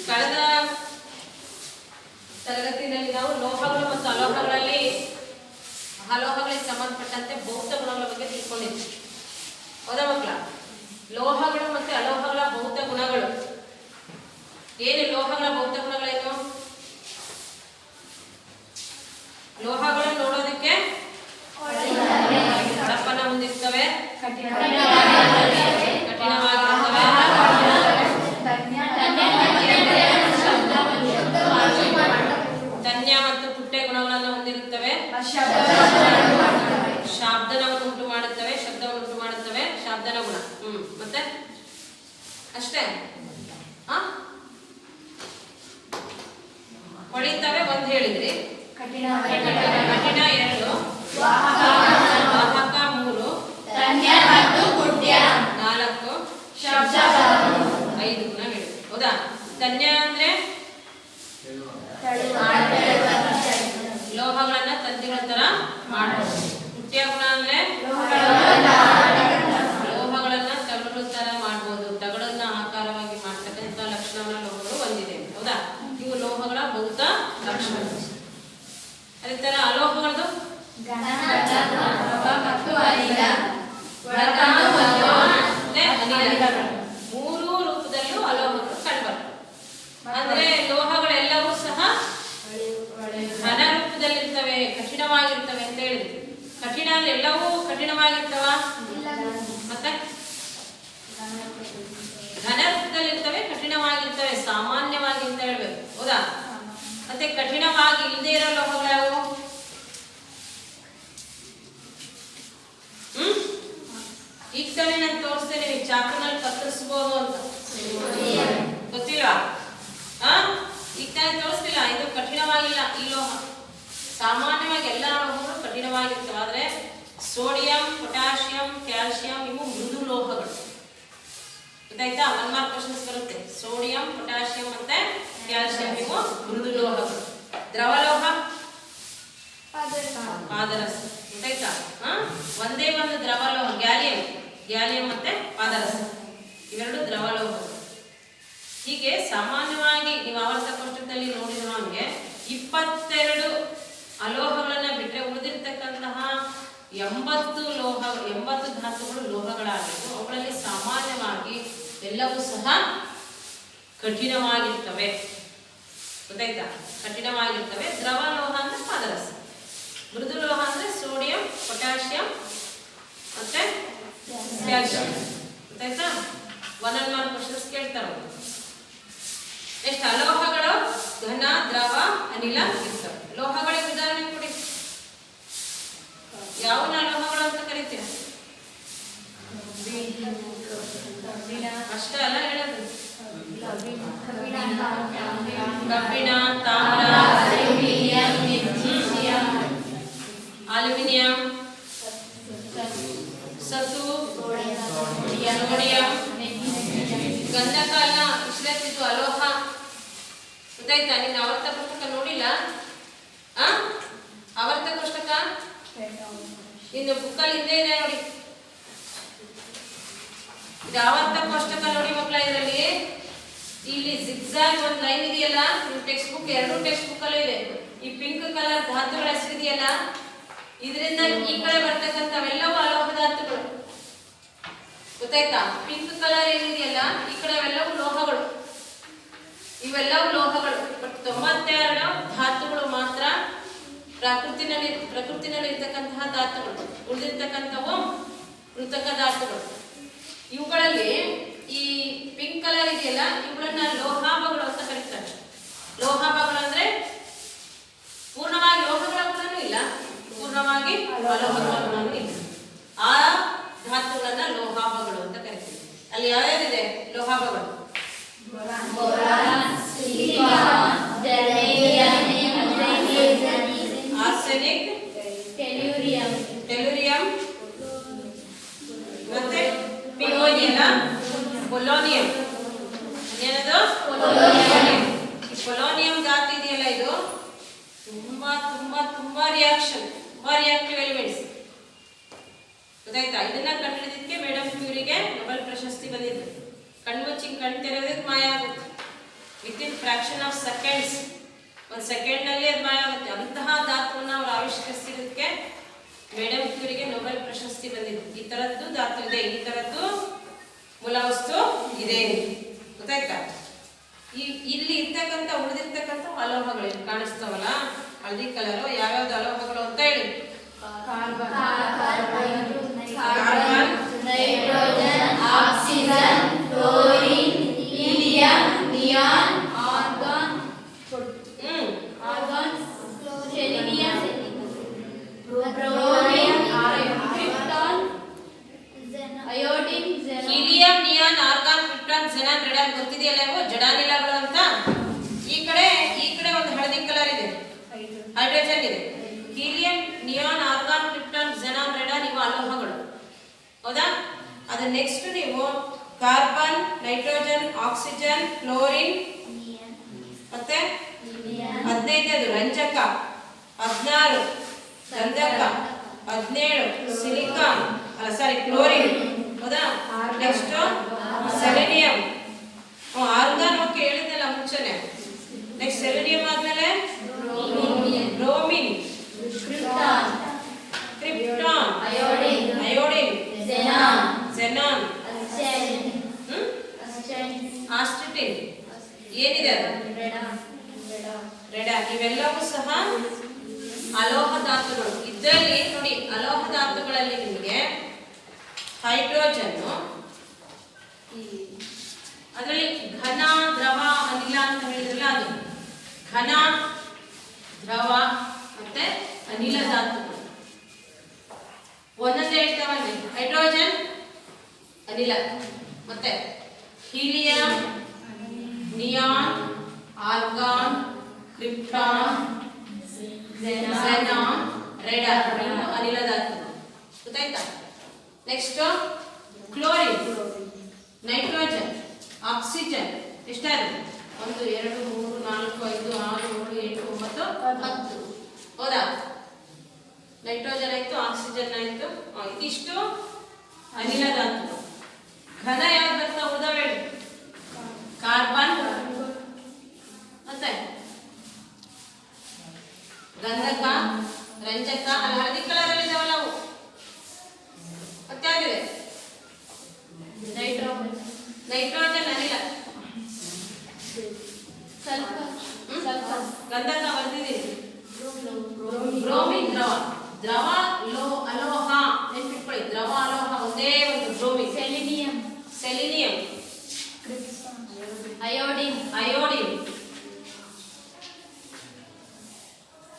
ಕಳೆದ ತರಗತಿಯಲ್ಲಿ ನಾವು ಲೋಹಗಳು ಮತ್ತು ಅಲೋಹಗಳಲ್ಲಿ ಅಲೋಹಗಳಿಗೆ ಸಂಬಂಧಪಟ್ಟಂತೆ ಭೌತ ಗುಣಗಳ ಬಗ್ಗೆ ತಿಳ್ಕೊಂಡಿದ್ವಿ. ಹೌದಾ ಮಕ್ಕಳ? ಲೋಹಗಳು ಮತ್ತು ಅಲೋಹಗಳ ಭೌತ ಗುಣಗಳು ಏನು? ಲೋಹಗಳ ಭೌತ ಗುಣಗಳೇನು? ಲೋಹಗಳು ನೋಡೋದಕ್ಕೆ ದಪ್ಪನ ಹೊಂದಿರ್ತವೆ, ಕಠಿಣವಾಗಿರ್ತವೆ, ತನ್ಯ ಮತ್ತು ಪುಟ್ಟೆ ಗುಣಗಳನ್ನು ಹೊಂದಿರುತ್ತವೆ, ಶಾಬ್ದನವನ್ನು ಉಂಟು ಮಾಡುತ್ತವೆ, ಶಬ್ದವನ್ನು ಉಂಟು ಮಾಡುತ್ತವೆ, ಶಾಬ್ದನ ಗುಣ. ಮತ್ತೆ ಅಷ್ಟೇ. ಹೊಳಿತವೆ ಒಂದು ಹೇಳಿದ್ರಿ, ಕಠಿಣ 2, ವಾಹಕ 3, 4, ಶಬ್ದ 5 ಗುಣ ಹೇಳಿದ್ರಿ. ಹೌದಾ? ತನ್ಯ ಅಂದ್ರೆ ಲೋಹಗಳನ್ನ ತಂತಿಗಳ ತರ ಮಾಡಬಹುದು. ಪುಟ್ಯ ಗುಣ ಅಂದ್ರೆ ಲೋಹಗಳನ್ನ ತಗಡು ತರ ಮಾಡಬಹುದು, ತಗಡನ್ನ ಆಕಾರವಾಗಿ ಮಾಡ್ತಕ್ಕಂಥ ಲಕ್ಷಣವನ್ನು ಲೋಹಗಳು ಹೊಂದಿದೆ. ಹೌದಾ? ಇವು ಲೋಹಗಳ ಭೌತ ಲಕ್ಷಣ. ಅದೇ ತರ ಅಲೋಹಗಳದು ಮೂರು ರೂಪದಲ್ಲೂ ಅಲೋಹಗಳು ಕಂಡುಬರ್ತವೆ. ಅಂದ್ರೆ ಲೋಹಗಳೆಲ್ಲವೂ ಸಹ ಘನ ರೂಪದಲ್ಲಿರ್ತವೆ, ಕಠಿಣವಾಗಿರ್ತವೆ ಅಂತ ಹೇಳಿದ್ವಿ. ಕಠಿಣ ಅಂದ್ರೆ ಎಲ್ಲವೂ ಕಠಿಣವಾಗಿರ್ತವ? ಮತ್ತೆ ಘನ ರೂಪದಲ್ಲಿರ್ತವೆ, ಕಠಿಣವಾಗಿರ್ತವೆ, ಸಾಮಾನ್ಯವಾಗಿ ಅಂತ ಹೇಳ್ಬೇಕು. ಹೌದಾ? ಮತ್ತೆ ಕಠಿಣವಾಗಿ ಇಲ್ಲದೆ ಇರೋ ಲೋಹಗಳು ಯಾವುವು? ಈಗ ತಾನೇ ನಾನು ತೋರಿಸ್ತೇನೆ, ನೀವು ಚಾಕುನಲ್ಲಿ ಕತ್ತರಿಸಬಹುದು ಅಂತ. ಗೊತ್ತಿಲ್ವಾ? ಈಗ ತಾನೇ ತೋರಿಸ್ತಿಲ್ಲ. ಇದು ಕಠಿಣವಾಗಿಲ್ಲ ಈ ಲೋಹ. ಸಾಮಾನ್ಯವಾಗಿ ಎಲ್ಲ ಲೋಹಗಳು ಕಠಿಣವಾಗಿರ್ತವೆ. ಆದ್ರೆ ಸೋಡಿಯಂ, ಪೊಟ್ಯಾಷಿಯಂ, ಕ್ಯಾಲ್ಸಿಯಂ ಇವು ಮೃದು ಲೋಹಗಳು. ಗೊತ್ತಾಯ್ತಾ? 1 ಮಾರ್ಕ್ ಕ್ವಶನ್ಸ್ ಬರುತ್ತೆ. ಸೋಡಿಯಂ, ಪೊಟ್ಯಾಷಿಯಂ ಮತ್ತೆ ಕ್ಯಾಲ್ಸಿಯಂ ಇವು ಮೃದು ಲೋಹಗಳು. ದ್ರವಲೋಹ ಪಾದರಸ. ಗೊತ್ತಾಯ್ತಾ? ಒಂದೇ ಒಂದು ದ್ರವಲೋಹ ಗ್ಯಾಲಿಯಂ ಮತ್ತೆ ಪಾದರಸ, ಇವೆರಡು ದ್ರವಲೋಹಗಳು. ಹೀಗೆ ಸಾಮಾನ್ಯವಾಗಿ ನೀವು ಆವರ್ತ ಕೋಷ್ಟಕದಲ್ಲಿ ನೋಡಿದ್ರು ನಮಗೆ 22 ಅಲೋಹಗಳನ್ನ ಬಿಟ್ಟರೆ ಉಳಿದಿರ್ತಕ್ಕಂತಹ 80 ಧಾತುಗಳು ಲೋಹಗಳಾಗಿದ್ದು ಅವುಗಳಲ್ಲಿ ಸಾಮಾನ್ಯವಾಗಿ ಎಲ್ಲವೂ ಸಹ ಕಠಿಣವಾಗಿರ್ತವೆ. ಗೊತ್ತಾಯ್ತಾ? ಕಠಿಣವಾಗಿರ್ತವೆ. ದ್ರವಲೋಹ ಅಂದ್ರೆ ಪಾದರಸ, ಮೃದು ಲೋಹ ಅಂದ್ರೆ ಸೋಡಿಯಂ, ಪೊಟ್ಯಾಷಿಯಂ ಮತ್ತೆ ಕ್ಯಾಲ್ಸಿಯಂ. ಗೊತ್ತಾಯ್ತಾ? 1 ಮಾರ್ಕ್ ಕ್ವಶನ್ಸ್ ಕೇಳ್ತಾರೆ. ಎಷ್ಟು ಅಲೋಹಗಳು ಘನ, ದ್ರವ, ಅನಿಲ ಇರ್ತವೆ. ಲೋಹಗಳಿಗೆ ಉದಾಹರಣೆ ಕೊಡಿ. ಯಾವನ್ನ ಲೋಹಗಳು ಅಂತ ಕರಿತೀರ? ಅಷ್ಟೇ ಅಲ್ಲ ಹೇಳೋದು. ಕಬ್ಬಿಣ, ತಾಮ್ರ, ಅಲ್ಯೂಮಿನಿಯಂ, ಸತು, ಸೋಡಿಯಂ, ಗಂಧಕ ಅಲ್ಲ, ಇಷ್ಟೆತ್ತಿದ್ದು ಅಲೋಹ. ಗೊತ್ತಾಯ್ತಾ? ನೀನು ಆವರ್ತ ಕೋಷ್ಟಕ ನೋಡಿಲ್ಲ? ಆವರ್ತ ಕೋಷ್ಟಕ ಇನ್ನು ಬುಕ್ಕಲ್ಲಿ ಹಿಂದೆ ಇದೆ ನೋಡಿ. ಇದು ಆವರ್ತ ಕೋಷ್ಟಕ ನೋಡಿ ಮಕ್ಕಳ. ಇದರಲ್ಲಿ ಇಲ್ಲಿ ಜಿಗ್ಜಾಗ್ ಒಂದು ಲೈನ್ ಇದೆಯಲ್ಲ, ಟೆಕ್ಸ್ಟ್ ಬುಕ್, 2 ಟೆಕ್ಸ್ಟ್ ಬುಕ್ ಅಲ್ಲೂ ಇದೆ. ಈ ಪಿಂಕ್ ಕಲರ್ ಧಾತುಗಳ ಹೆಸರಿದೆಯಲ್ಲ, ಇದರಿಂದ ಈ ಕಡೆ ಬರ್ತಕ್ಕಂಥವೆಲ್ಲವೂ ಅಲೋಹ ಧಾತುಗಳು. ಗೊತ್ತಾಯ್ತಾ? ಪಿಂಕ್ ಕಲರ್ ಏನಿದೆಯಲ್ಲ, ಈ ಕಡೆ ಅವೆಲ್ಲವೂ ಲೋಹಗಳು. ಇವೆಲ್ಲವೂ ಲೋಹಗಳು. ಬಟ್ 92 ಧಾತುಗಳು ಮಾತ್ರ ಪ್ರಕೃತಿನಲ್ಲಿ ಇರ್ತಕ್ಕಂತಹ ಧಾತುಗಳು. ಉಳಿದಿರ್ತಕ್ಕಂಥವು ಕೃತಕ ಧಾತುಗಳು. ಇವುಗಳಲ್ಲಿ ಈ ಪಿಂಕ್ ಕಲರ್ ಇದೆಯಲ್ಲ, ಇವುಗಳನ್ನ ಲೋಹಾಭಗಳು ಅಂತ ಕರೀತಾರೆ. ಲೋಹಾಭಗಳು ಅಂದ್ರೆ ಪೂರ್ಣವಾಗಿ ಲೋಹಗಳ ಗುಣನೂ ಇಲ್ಲ, ಪೂರ್ಣವಾಗಿ ಅಲೋಹಗಳ ಗುಣನೂ ಇಲ್ಲ. ಆ ಧಾತುಗಳನ್ನ ಲೋಹಾಭಗಳು ಅಂತ ಕರಿತೀವಿ. ಅಲ್ಲಿ ಯಾವ್ಯಾವಿದೆ ಲೋಹಾಭಗಳು? ಆರ್ಸೆನಿಕ್, ಟೆಲೂರಿಯಂ ಮತ್ತೆ ಪೊಲೋನಿಯಂ. ಏನದು? ಪೊಲೋನಿಯಂ ಧಾತು ಇದೆಯಲ್ಲ, ಇದು ತುಂಬಾ ತುಂಬಾ ತುಂಬಾ ರಿಯಾಕ್ಟಿವ್ ಎಲಿಮೆಂಟ್ಸ್. ಗೊತ್ತಾಯ್ತಾ? ಇದನ್ನ ಕಂಡುಹಿಡಿದಕ್ಕೆ ಮೇಡಮ್ ಕ್ಯೂರಿಗೆ ನೊಬೆಲ್ ಪ್ರಶಸ್ತಿ ಬಂದಿದೆ. ಕಣ್ಣು ಮುಚ್ಚಿ ಕಣ್ಣು ತೆರೆಯೋದಕ್ಕೆ ಮಾಯ ಆಗುತ್ತೆ. ವಿತಿನ್ ಸೆಕೆಂಡ್ಸ್, ಒಂದು ಸೆಕೆಂಡ್ನಲ್ಲಿ ಅದು ಮಾಯವಾಗುತ್ತೆ. ಅಂತಹ ಧಾತುವನ್ನು ಅವರು ಆವಿಷ್ಕರಿಸಿದ್ದಕ್ಕೆ ಮೇಡಮ್ ಕ್ಯೂರಿಗೆ ನೊಬೆಲ್ ಪ್ರಶಸ್ತಿ ಬಂದಿದೆ. ಈ ಥರದ್ದು ಧಾತು ಇದೆ, ಈ ಥರದ್ದು ಮೂಲವಸ್ತು ಇದೆ, ಗೊತ್ತಾಯ್ತಾ? ಇಲ್ಲಿ ಇರ್ತಕ್ಕಂಥ ಉಳಿದಿರ್ತಕ್ಕಂಥ ಅಲೋಹಗಳು ಇಲ್ಲಿ ಕಾಣಿಸ್ತಾವಲ್ಲ ಹಳದಿ ಕಲರು, ಯಾವ್ಯಾವ್ದು ಅಲೋಹಗಳು ಅಂತ ಹೇಳಿ. Carbon, nitrogen, oxygen, chlorine, helium, neon, argon, selenium, bromine, krypton, iodine, helium, neon, argon, krypton, xenon, radon ಗೊತ್ತಿದೆಯಲ್ಲ ಇವು ಜಡಾನಿಲಗಳು ಅಂತ. ಈ ಕಡೆ ಒಂದು ಹಳದಿ ಕಲರ್ ಇದೆ, ಹೈಡ್ರೋಜನ್ ಇದೆ. Helium, neon, argon, krypton, xenon, radon ಇವು ಅಲೋಹಗಳು, ಹೌದಾ? ಅದು ನೆಕ್ಸ್ಟ್ ನೀವು ಕಾರ್ಬನ್, ನೈಟ್ರೋಜನ್, ಆಕ್ಸಿಜನ್, ಕ್ಲೋರಿನ್, ಮತ್ತೆ 15 ರಂಜಕ, 16 ಗಂಧಕ, 17 ಸಿಲಿಕಾನ್ ಕ್ಲೋರಿನ್, ಹೌದಾ? ನೆಕ್ಸ್ಟ್ ಸೆಲೆನಿಯಂ, ಆರ್ಗಾನ್ ಓಕೆ ಹೇಳಿದ್ನಲ್ಲ ಮುಂಚೆನೆ. ನೆಕ್ಸ್ಟ್ ಸೆಲೆನಿಯಂ ಆದ್ಮೇಲೆ ಬ್ರೋಮಿನ್, ಕ್ರಿಪ್ಟಾನ್, ಅಯೋಡಿನ್, ಝೆನಾನ್, ಆಸ್ಟಿಟಿನ್, ಏನಿದೆ ಅದು ರೇಡಾನ್. ಇವೆಲ್ಲವೂ ಸಹ ಅಲೋಹ ಧಾತುಗಳು. ಇದರಲ್ಲಿ ನೋಡಿ, ಅಲೋಹ ಧಾತುಗಳಲ್ಲಿ ನಿಮಗೆ ಹೈಡ್ರೋಜನ್, ಅದರಲ್ಲಿ ಘನ, ದ್ರವ, ಅನಿಲ ಅಂತ ಹೇಳಿದ್ರಲ್ಲ, ಅದು ಘನ, ದ್ರವ ಮತ್ತೆ ಅನಿಲ ಧಾತುಗಳು ಒಂದೊಂದೇ ಹೇಳ್ತಾವಲ್ಲಿ. ಹೈಡ್ರೋಜನ್ ಅನಿಲ, ಮತ್ತೆ helium, neon, argon, krypton, xenon, radon ಅನಿಲ ಧಾತುಗಳು, ಗೊತ್ತಾಯ್ತಾ? ನೆಕ್ಸ್ಟ್ ಕ್ಲೋರಿನ್, ನೈಟ್ರೋಜನ್, ಆಕ್ಸಿಜನ್, ಎಷ್ಟಾದ್ರು 1 2 3 4 5 6 7 8 9 10, ಹೌದಾ? ನೈಟ್ರೋಜನ್ ಆಯ್ತು, ಆಕ್ಸಿಜನ್ ಆಯ್ತು, ಇದಿಷ್ಟು ಅನಿಲ ಧಾತುಗಳು. ಘನ ಯಾವ್ದು ಬರ್ತಾ ಉದಾಹರಣೆ ಹೇಳಿ. ಕಾರ್ಬನ್, ಮತ್ತೆ ಗಂಧಕ, ರಂಜಕ, ಅಲ್ಲಿ ಹಳದಿ ಕಲರ್ ಅಲ್ಲಿ ಇದಾವಲ್ಲ ಅವು. ಮತ್ತೆ ಯಾವ್ದಿದೆ? ನೈಟ್ರೋಜನ್ ಅನಿಲ, ಗಂಧಕ ಬರ್ದಿದ್ದೀನಿ. ಬ್ರೋಮಿನ್ ದ್ರವ, ದ್ರವ ಅಲೋಹ ನೆನ್ಪಿಟ್ಕೊಳ್ಳಿ, ದ್ರವ ಅಲೋಹ ಒಂದೇ ಒಂದು ಬ್ರೋಮಿನ್. ಸೆಲೆನಿಯಂ, ಅಯೋಡಿನ್,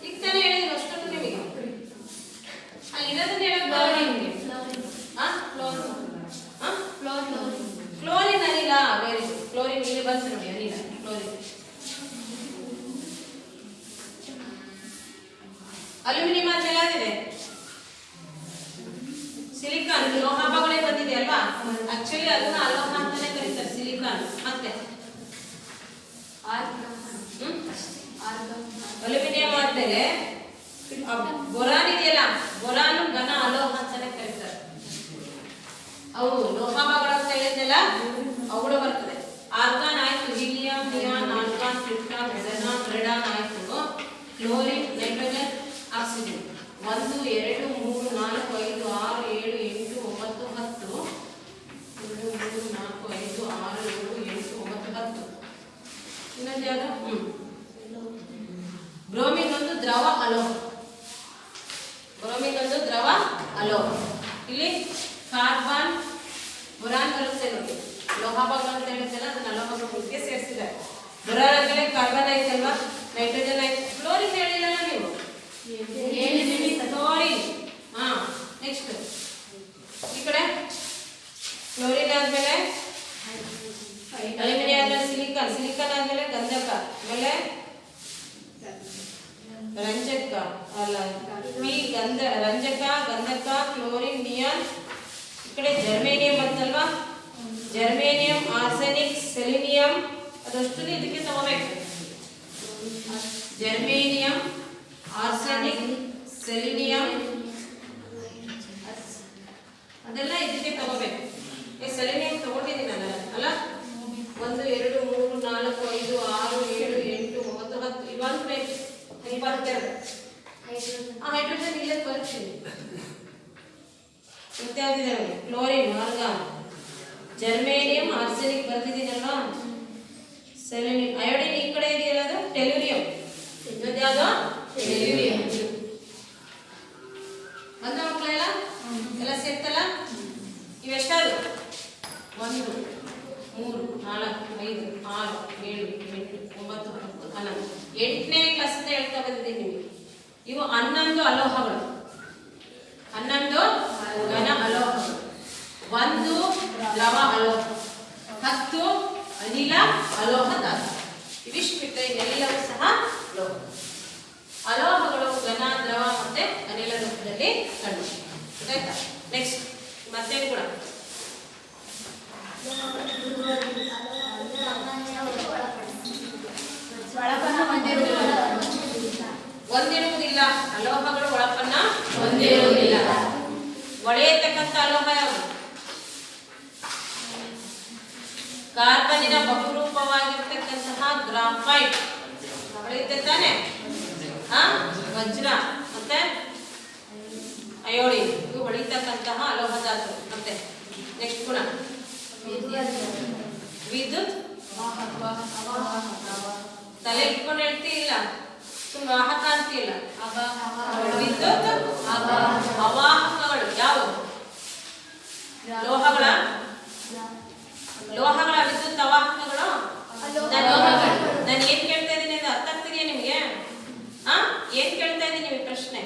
ಈಗ ತಾನೇ ಹೇಳಿದ್ರು ಅಷ್ಟೊಂದು ನಿಮಗೆ. ಅಲ್ಲಿ ಇರೋದನ್ನ ಹೇಳಕ್ ಬರೋಣ ನಿಮಗೆ. ಕ್ಲೋರಿನ್ ಅನಿಲ, ವೆರಿ ಗುಡ್. ಕ್ಲೋರಿನ್ ಇಲ್ಲಿ ಬಂತು ನೋಡಿ, ಅನಿಲ ಕ್ಲೋರಿನ್. ಅಲ್ಯೂಮಿನಿಯಂ ಆದ್ಮೇಲೆ ಯಾವ್ದಿದೆ? ಸಿಲಿಕಾನ್, ಲೋಹಗಳೇ ಬಂದಿದೆ ಅಲ್ವಾ? ಆಕ್ಚುಲಿ ಅದನ್ನ ಅಲೋಹ ಅಂತಾನೆ ಕರೀತಾರೆ, ಸಿಲಿಕಾನ್. ಮತ್ತೆ ಅಲ್ಯೂಮಿನಿಯಂ ಆದ್ಮೇಲೆ ಬೊರಾನ್ ಇದೆಯಲ್ಲ, ಬೊರಾನ್ ಘನ ಅಲೋಹ ಅಂತಾನೆ ಕರೀತಾರೆ. ಅವು ಲೋಹಗಳು ಅಂತ ಹೇಳಿದ್ನಲ್ಲ, ಅವುಗಳು ಬರ್ತದೆ. ಆರ್ಗಾನ್ ಆಯ್ತು, helium, neon, argon, krypton, xenon, radon ಆಯ್ತು. Chlorine, nitrogen, oxygen 1 2 3 4 5 6 7 8 9 10 2 3 4 5 6 7 8 9 10. ಇನ್ನೊಂದು ಯಾವುದು? ಬ್ರೋಮಿನ್ ಒಂದು ದ್ರವ ಅಲೋಹ. ಇಲ್ಲಿ ಕಾರ್ಬನ್, ಬೊರಾನ್ ಬರುತ್ತೆ ನೋಡಿ, ಲೋಹ ಭಾಗ ಅಂತ ಹೇಳಿದ್ದಲ್ಲ, ಅದನ್ನ ಅಲೋಹಗಳಿಗೆ ಸೇರಿಸಿದ್ದಾರೆ. ಬೊರಾನ್ ಆದ್ಮೇಲೆ ಕಾರ್ಬನ್ ಆಯ್ತಲ್ವಾ, ನೈಟ್ರೋಜನ್ ಆಯ್ತು. ಕ್ಲೋರಿನ್ ಹೇಳಿಲ್ಲ ನೀವು, ಕ್ಲೋರಿನ್. ನೆಕ್ಸ್ಟ್ ಈ ಕಡೆ ಕ್ಲೋರಿನ್ ಆದ್ಮೇಲೆ ಅಲ್ಯೂಮಿನಿಯಂ ಆದ್ಮೇಲೆ ಸಿಲಿಕಾನ್ ಆದ್ಮೇಲೆ ಗಂಧಕ, ಆಮೇಲೆ ರಂಜಕ ಅಲ್ಲ ರಂಜಕ, ಗಂಧಕ, ಕ್ಲೋರಿನ್, ನಿಯಾನ್. ಈ ಕಡೆ ಜರ್ಮೇನಿಯಂ ಅಂತಲ್ವಾ, ಜರ್ಮೇನಿಯಂ, ಆರ್ಸೆನಿಕ್, ಸೆಲೆನಿಯಂ. ಅದಷ್ಟು ಇದಕ್ಕೆ ತಗೋಬೇಕು. ಜರ್ಮೇನಿಯಂ, ಆರ್ಸೆನಿಕ್, ಸೆಲೆನಿಯಂ ಅದೆಲ್ಲ ಇದಕ್ಕೆ ತಗೋಬೇಕು. ಸೆಲೆನಿಯಂ ತಗೊಂಡಿದ್ದೀನಿ ನಾನು ಅಲ್ಲ. 1 2 3 4 5 6 7 8 ಮತ್ತೆರಡು ಹೈಡ್ರೋಜನ್ ಇಲ್ಲೇ ಬರ್ತೀನಿ ಮತ್ತೆ ಯಾವ್ದಿದೆ ನೋಡಿ ಕ್ಲೋರಿನ್ ಆರ್ಗಾನ್ ಜರ್ಮೇನಿಯಂ ಆರ್ಸೆನಿಕ್ ಬರ್ತಿದ್ದೀನಲ್ವಾ ಸೆಲೆನಿಯಂ ಅಯೋಡಿನ್ ಈ ಕಡೆ ಇದೆಯಲ್ಲ ಅದು ಟೆಲ್ಯೂರಿಯಂ ಇನ್ನೊಂದು ಯಾವುದು ಟೆಲ್ಯೂರಿಯಂ ಬಂದ ಮಕ್ಕಳೆಲ್ಲ ಎಲ್ಲ ಸೇರ್ತಲ್ಲ ಇವೆಷ್ಟಾದ್ರು 1 3 4 5 6 7 8 9 10 11 8ನೇ ಕ್ಲಾಸಿಂದ ಹೇಳ್ತಾ ಬಂದಿದ್ದೀನಿ ನಿಮಗೆ ಇವು 11 ಅಲೋಹಗಳು 11 ಘನ ಅಲೋಹಗಳು 1 ದ್ರವ ಅಲೋಹ 10 ಅನಿಲ ಅಲೋಹ ಧಾತು ಇವಿಷ್ಟು ಬಿಟ್ಟರೆ ಎಲ್ಲವೂ ಸಹ ಲೋಹ ಅಲೋಹಗಳು ಘನ ದ್ರವ ಮತ್ತೆ ಅನಿಲ ರೂಪದಲ್ಲಿ ಕಂಡು ಗೊತ್ತಾಯ್ತಾ ನೆಕ್ಸ್ಟ್ ಮತ್ತೇನು ಕೂಡ ಹೊಂದಿರುವುದಿಲ್ಲ ಅಲೋಹಗಳು ಒಳಪನ್ನ ಹೊಂದಿರುವುದಿಲ್ಲ ಒಳೆಯತಕ್ಕಂಥ ಅಲೋಹ ಯಾವುದು ಕಾರ್ಬನ್ನಿನ ಬಹುರೂಪವಾಗಿರ್ತಕ್ಕಂತಹ ಗ್ರಾಫೈಟ್ ಹೊಳೆಯುತ್ತೆ ತಾನೆ ವಜ್ರ ಮತ್ತೆ ಅಯೋಡಿನ್ ಇವು ಹೊಳಿತಕ್ಕಂತಹ ಅಲೋಹ ಧಾತು ಮತ್ತೆ ನೆಕ್ಸ್ಟ್ ಗುಣ ವಿದ್ಯುತ್ ತಲೆ ಇಟ್ಕೊಂಡು ಹೇಳ್ತಿಲ್ಲ ತುಂಬ ವಾಹಕ ಅಂತಿಲ್ಲ ವಿದ್ಯುತ್ ಅವಾಹಕಗಳು ಯಾವುವು ಲೋಹಗಳ ವಿದ್ಯುತ್ ಅವಾಹಕಗಳು ನಾನು ಏನ್ ಕೇಳ್ತಾ ಇದ್ದೀನಿ ಅಂತ ಅರ್ಥ ಆಗ್ತಿದೆಯಾ ನಿಮಗೆ ಏನ್ ಕೇಳ್ತಾ ಇದ್ದೀನಿ ನಿಮಗೆ ಪ್ರಶ್ನೆ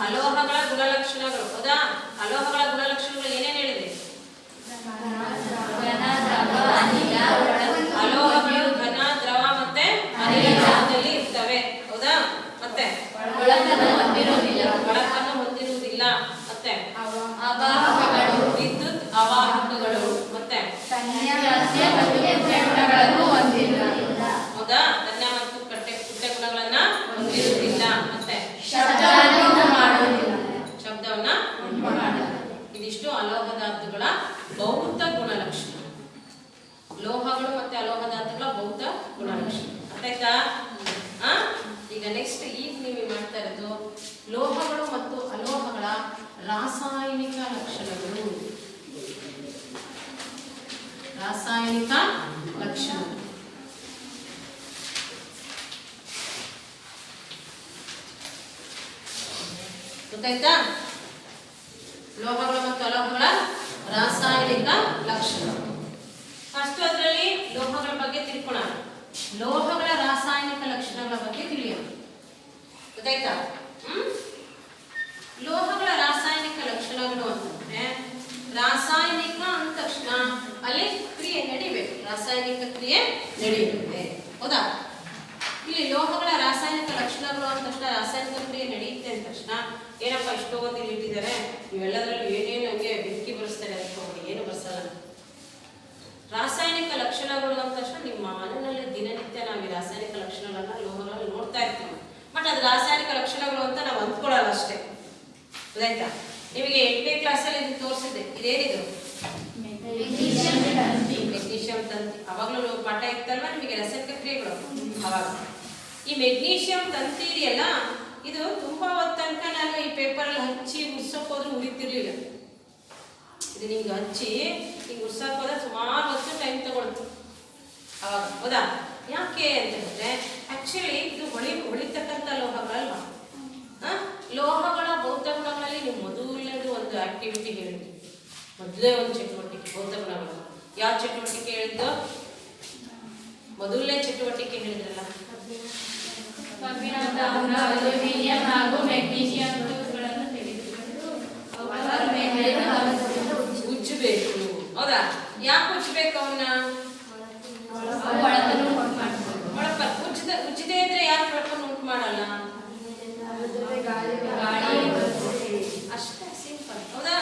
ಅಲೋಹಗಳ ಗುಣಲಕ್ಷಣಗಳು ಹೌದಾ ಅಲೋಹಗಳ ಗುಣಲಕ್ಷಣಗಳು ಏನೇನು ಹೇಳಿದೆ ಅಲೋಹಗಳು ಘನ ದ್ರವ ಮತ್ತೆ ಅನಿಲದಲ್ಲಿ ಇರ್ತವೆ ಹೌದಾ ಮತ್ತೆ ಒಳಕನ್ನು ಹೊಂದಿರುವುದಿಲ್ಲ ಮತ್ತೆ ವಿದ್ಯುತ್ ಅವಾಹಕಗಳು ಮತ್ತೆ ಹೌದಾ ಧನ್ಯ ಮತ್ತು ಪುಟ್ಟ ಗುಣಗಳನ್ನ ಹೊಂದಿರುವುದಿಲ್ಲ ಮತ್ತೆ ಶಬ್ದವನ್ನ ಇದಿಷ್ಟು ಅಲೋಹ ಧಾತುಗಳ ಭೌತ ಗುಣಲಕ್ಷಣ ಲೋಹಗಳು ಮತ್ತೆ ಅಲೋಹ ಧಾತುಗಳ ಭೌತ ಗುಣಲಕ್ಷಣ ಅರ್ಥ ಆಯ್ತಾ ಈಗ ನೆಕ್ಸ್ಟ್ ಈಗ ನೀವು ಮಾಡ್ತಾ ಇರೋದು ಲೋಹಗಳು ಮತ್ತು ಅಲೋಹಗಳ ರಾಸಾಯನಿಕ ಲಕ್ಷಣಗಳು ರಾಸಾಯನಿಕ ಲಕ್ಷಣ ಗೊತ್ತಾಯ್ತಾ ಲೋಹಗಳು ಮತ್ತು ಅಲೋಹಗಳ ರಾಸಾಯನಿಕ ಲಕ್ಷಣ ಫಸ್ಟ್ ಅದರಲ್ಲಿ ಲೋಹಗಳ ಬಗ್ಗೆ ತಿಳ್ಕೊಳ್ಳೋಣ ಲೋಹಗಳ ರಾಸಾಯನಿಕ ಲಕ್ಷಣಗಳ ಬಗ್ಗೆ ತಿಳಿಯೋಣ ಗೊತ್ತಾಯ್ತಾ ಲೋಹಗಳ ರಾಸಾಯನಿಕ ಲಕ್ಷಣಗಳು ಅಂತಂದ್ರೆ ರಾಸಾಯನಿಕ ಅಂದ ತಕ್ಷಣ ಅಲ್ಲಿ ಕ್ರಿಯೆ ನಡಿಬೇಕು ರಾಸಾಯನಿಕ ಕ್ರಿಯೆ ನಡೆಯುತ್ತೆ ಹೌದಾ ಇಲ್ಲಿ ಲೋಹಗಳ ರಾಸಾಯನಿಕ ಲಕ್ಷಣಗಳು ಅಂದ ತಕ್ಷಣ ರಾಸಾಯನಿಕ ಕ್ರಿಯೆ ನಡೆಯುತ್ತೆ ಅಂದ ತಕ್ಷಣ ಏನಪ್ಪ ಇಷ್ಟು ಓದಿ ಇಟ್ಟಿದ್ದಾರೆ ಇವೆಲ್ಲದರಲ್ಲೂ ಏನೇನು ಹಂಗೆ ಬೆಂಕಿ ಬರೆಸ್ತಾರೆ ಅದಕ್ಕೆ ಏನು ಬರ್ಸಲ್ಲ ರಾಸಾಯನಿಕ ಲಕ್ಷಣಗಳು ಅಂದ ತಕ್ಷಣ ನಿಮ್ಮ ಮನೆಯಲ್ಲಿ ದಿನನಿತ್ಯ ನಾವು ಈ ರಾಸಾಯನಿಕ ಲಕ್ಷಣಗಳನ್ನ ಲೋಹಗಳಲ್ಲಿ ನೋಡ್ತಾ ಇರ್ತೀವಿ ಬಟ್ ಅದು ರಾಸಾಯನಿಕ ಲಕ್ಷಣಗಳು ಅಂತ ನಾವು ಅಂದ್ಕೊಳ್ಳಲ್ಲ ಅಷ್ಟೇ ಗೊತ್ತಾಯ್ತಾ ನಿಮಗೆ 8ನೇ ಕ್ಲಾಸಲ್ಲಿ ಇದು ತೋರಿಸಿದ್ದೆ ಇದೇನಿದು ಮೆಗ್ನೀಷಿಯಂ ತಂತಿ ಅವಾಗಲೂ ಪಾಠ ಇತ್ತಲ್ವಾ ನಿಮಗೆ ರಾಸಾಯನಿಕ ಕ್ರಿಯೆಗಳು ಅವಾಗ ಈ ಮೆಗ್ನೀಷಿಯಂ ತಂತಿ ಇದೆಯಲ್ಲ ಇದು ತುಂಬಾ ಹೊತ್ತು ತನಕ ನಾನು ಈ ಪೇಪರಲ್ಲಿ ಹಚ್ಚಿ ಉರ್ಸೋಕೆ ಹೋದ್ರೆ ಉರಿತಿರ್ಲಿಲ್ಲ ಇದು ನಿಮ್ಗೆ ಹಚ್ಚಿ ಹಿಂಗೆ ಉರ್ಸೋಕೆ ಹೋದ್ರೆ ಸುಮಾರು ಹೊತ್ತು ಟೈಮ್ ತಗೊಳ್ತು ಅವಾಗ ಹೌದಾ ಯಾಕೆ ಅಂತ ಹೇಳಿದ್ರೆ ಆಕ್ಚುಲಿ ಇದು ಹೊಳಿತಕ್ಕಂಥ ಲೋಹಗಳಲ್ವಾ ಲೋಹಗಳ ಭೌತ ಗುಣಗಳಲ್ಲಿ ನೀವು ಮೊದಲನೇದು ಒಂದು ಆಕ್ಟಿವಿಟಿ ಹೇಳಿದ್ವಿ ಮೊದಲೇ ಒಂದು ಚಟುವಟಿಕೆ ಭೌತ ಗುಣಗಳು ಯಾವ ಚಟುವಟಿಕೆ ಹೇಳಿದ್ದು ಮೊದಲನೇ ಚಟುವಟಿಕೆ ಹೇಳಿದ್ರಲ್ಲ ಉಜ್ಜಬೇಕು ಹೌದಾ ಯಾಕೆ ಉಜ್ಜಬೇಕು ಅವನ್ನ ಉಜ್ಜದೇ ಇದ್ರೆ ಯಾಕೆ ಒಳಪನ್ನು ಉಂಟು ಮಾಡಲ್ಲ ಅಷ್ಟೇ ಸಿಂಪಲ್ ಹೌದಾ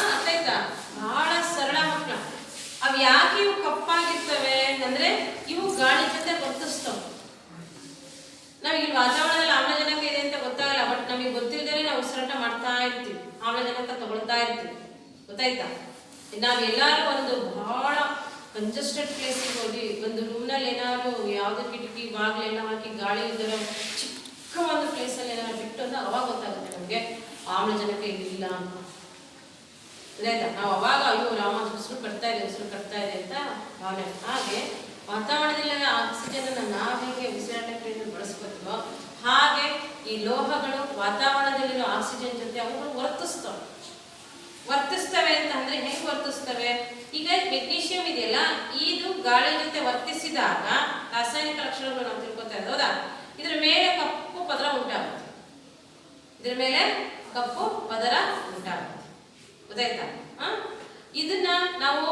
ಅರ್ಥ ಆಯ್ತಾ ಬಹಳ ಸರಳ ಮಕ್ಕಳ ಅವ್ ಯಾಕೆ ಇವು ಕಪ್ಪಾಗಿರ್ತವೆ ಅಂದ್ರೆ ಇವು ಗಾಳಿ ಜೊತೆ ವರ್ತಿಸ್ತವೆ ನಾವೀಗ ವಾತಾವರಣದಲ್ಲಿ ಆಮ್ಲಜನಕ ಇದೆ ಅಂತ ಗೊತ್ತಾಗಲ್ಲ ಬಟ್ ನಮಗೆ ಗೊತ್ತಿಲ್ಲದೇ ನಾವು ಉಸಿರಾಟ ಮಾಡ್ತಾ ಇರ್ತೀವಿ ಆಮ್ಲಜನಕ ತಗೊಳ್ತಾ ಇರ್ತೀವಿ ಗೊತ್ತಾಯ್ತಾ ನಾವೆಲ್ಲರೂ ಒಂದು ಬಹಳ ಕಂಜಸ್ಟೆಡ್ ಪ್ಲೇಸಿಗೆ ಹೋಗಿ ಒಂದು ರೂಮ್ನಲ್ಲಿ ಏನಾದ್ರು ಯಾವುದೇ ಕಿಟಕಿ ಬಾಗಿಲೆಲ್ಲ ಹಾಕಿ ಗಾಳಿ ಇದ್ದಿರೋ ಚಿಕ್ಕ ಒಂದು ಪ್ಲೇಸಲ್ಲಿ ಏನಾದ್ರು ಬಿಟ್ಟು ಅಂದ್ರೆ ಅವಾಗ ಗೊತ್ತಾಗುತ್ತೆ ನಮಗೆ ಆಮ್ಲಜನಕ ಇಲ್ಲ ಅಂತ. ಆಯ್ತಾ? ನಾವು ಅವಾಗ ಅಯ್ಯೋ ರಾಮ ಉಸಿರು ಕಟ್ತಾ ಇದೆ ಅಂತ ಭಾವನೆ. ಹಾಗೆ ವಾತಾವರಣದಲ್ಲಿ ಆಕ್ಸಿಜನ್ ನಾವು ಹೇಗೆ ಉಸಿರಾಟಕ್ಕೆ ಬಳಸ್ಕೊತೀವೋ ಹಾಗೆ ಈ ಲೋಹಗಳು ವಾತಾವರಣದಲ್ಲಿರೋ ಆಕ್ಸಿಜನ್ ಜೊತೆ ಅವುಗಳು ವರ್ತಿಸ್ತವೆ ಅಂತ ಅಂದ್ರೆ ಹೆಂಗೆ ವರ್ತಿಸ್ತವೆ? ಈಗ ಮೆಗ್ನೀಷಿಯಂ ಇದೆಯಲ್ಲ, ಇದು ಗಾಳಿ ಜೊತೆ ವರ್ತಿಸಿದಾಗ ರಾಸಾಯನಿಕ ಲಕ್ಷಣಗಳು ನಾವು ತಿಳ್ಕೊತಾ ಇರೋದು. ಹೌದಾ? ಇದ್ರ ಮೇಲೆ ಕಪ್ಪು ಪದರ ಉಂಟಾಗುತ್ತೆ. ಗೊತ್ತಾಯ್ತಾ? ಇದನ್ನ ನಾವು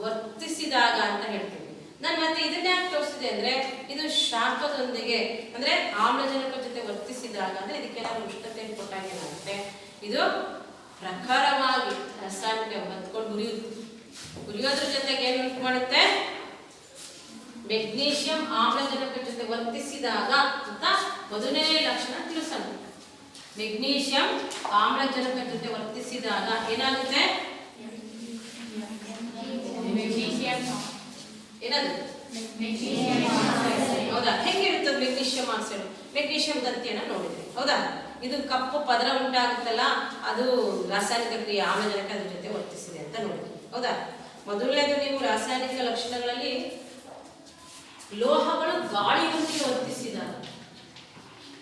ವರ್ತಿಸಿದಾಗ ಅಂತ ಹೇಳ್ತೀವಿ. ನಾನು ಮತ್ತೆ ಇದನ್ನ ಯಾಕೆ ತೋರಿಸಿದೆ ಅಂದ್ರೆ, ಇದು ಶಾಖದೊಂದಿಗೆ ಅಂದ್ರೆ ಆಮ್ಲಜನಕ ಜೊತೆ ವರ್ತಿಸಿದಾಗ ಅಂದ್ರೆ ಇದಕ್ಕೆ ನಾವು ಉಷ್ಣತೆ ಕೊಟ್ಟಾಗ ಏನಾಗುತ್ತೆ, ಇದು ಪ್ರಖರವಾಗಿ ರಾಸಾಯನಿಕ ಹೊತ್ಕೊಂಡು ಉರಿಯೋದ್ರ ಜೊತೆಗೆ ಏನು ಉಂಟು ಮಾಡುತ್ತೆ, ಮೆಗ್ನೀಷಿಯಂ ಆಮ್ಲಜನಕ ಜೊತೆ ವರ್ತಿಸಿದಾಗ ಅಂತ ಮೊದಲನೇ ಲಕ್ಷಣ ತಿಳಿಸೋಣ. ಮೆಗ್ನೀಷಿಯಂ ಆಮ್ಲಜನಕ ಜೊತೆ ವರ್ತಿಸಿದಾಗ ಏನಾಗುತ್ತೆ? ಏನದು? ಹೌದಾ? ಹೆಂಗಿರುತ್ತದೆ ಮೆಗ್ನೀಷಿಯಂ ಆಕ್ಸೈಡ್? ಮೆಗ್ನೀಷಿಯಂ ತಂತಿಯನ್ನ ನೋಡಿದ್ರಿ. ಹೌದಾ? ಇದು ಕಪ್ಪು ಪದರ ಉಂಟಾಗುತ್ತಲ್ಲ, ಅದು ರಾಸಾಯನಿಕ ಕ್ರಿಯೆ ಆಮ್ಲಜನಕ ಅದ್ರ ಜೊತೆ ವರ್ತಿಸಿದೆ ಅಂತ ನೋಡಿದ್ರಿ. ಹೌದಾ? ಮೊದಲನೇದು ನೀವು ರಾಸಾಯನಿಕ ಲಕ್ಷಣಗಳಲ್ಲಿ ಲೋಹಗಳು ಗಾಳಿಯೊಂದಿಗೆ ವರ್ತಿಸಿದಾಗ,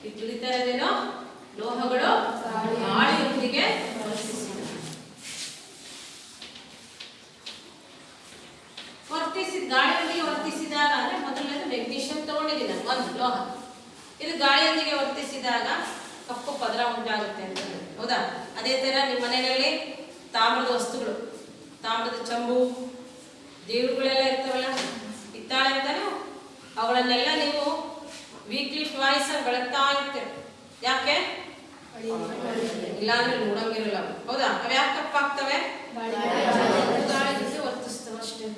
ಇದು ತಿಳಿತಾ ಇರೋದೇನೋ, ಲೋಹಗಳು ಗಾಳಿಯೊಂದಿಗೆ ಗಾಳಿಯೊಂದಿಗೆ ವರ್ತಿಸಿದಾಗ ಅಂದ್ರೆ ಮೊದಲನೇದು ಮೆಗ್ನೀಷಿಯಂ ತಗೊಂಡಿದ್ದೀನಿ ನಾನು, ಒಂದು ಲೋಹ. ಇದು ಗಾಳಿಯೊಂದಿಗೆ ವರ್ತಿಸಿದಾಗ ಕಪ್ಪು ಪದರ ಉಂಟಾಗುತ್ತೆ ಅಂತ. ಹೌದಾ? ಅದೇ ತರ ನಿಮ್ಮ ಮನೆಯಲ್ಲಿ ತಾಮ್ರದ ವಸ್ತುಗಳು, ತಾಮ್ರದ ಚಂಬು, ದೇವರುಗಳೆಲ್ಲ ಇರ್ತವಲ್ಲ, ಹಿತ್ತಾಳೆ ಅಂತಾನೆ, ಅವುಗಳನ್ನೆಲ್ಲ ನೀವು ವೀಕ್ಲಿ ಟ್ವೈಸ್ ಬೆಳಗ್ತಾ ಇರ್ತೀರಿ. ಯಾಕೆ? ಇಲ್ಲಾಂದ್ರೆ ನೋಡಂಗಿರಲ್ಲ. ಹೌದಾ? ಅವು ಯಾಕೆ ಕಪ್ಪಾಗ್ತವೆ? ಗಾಳಿ ಜೊತೆ ವರ್ತಿಸ್ತವೆ ಅಷ್ಟೇ.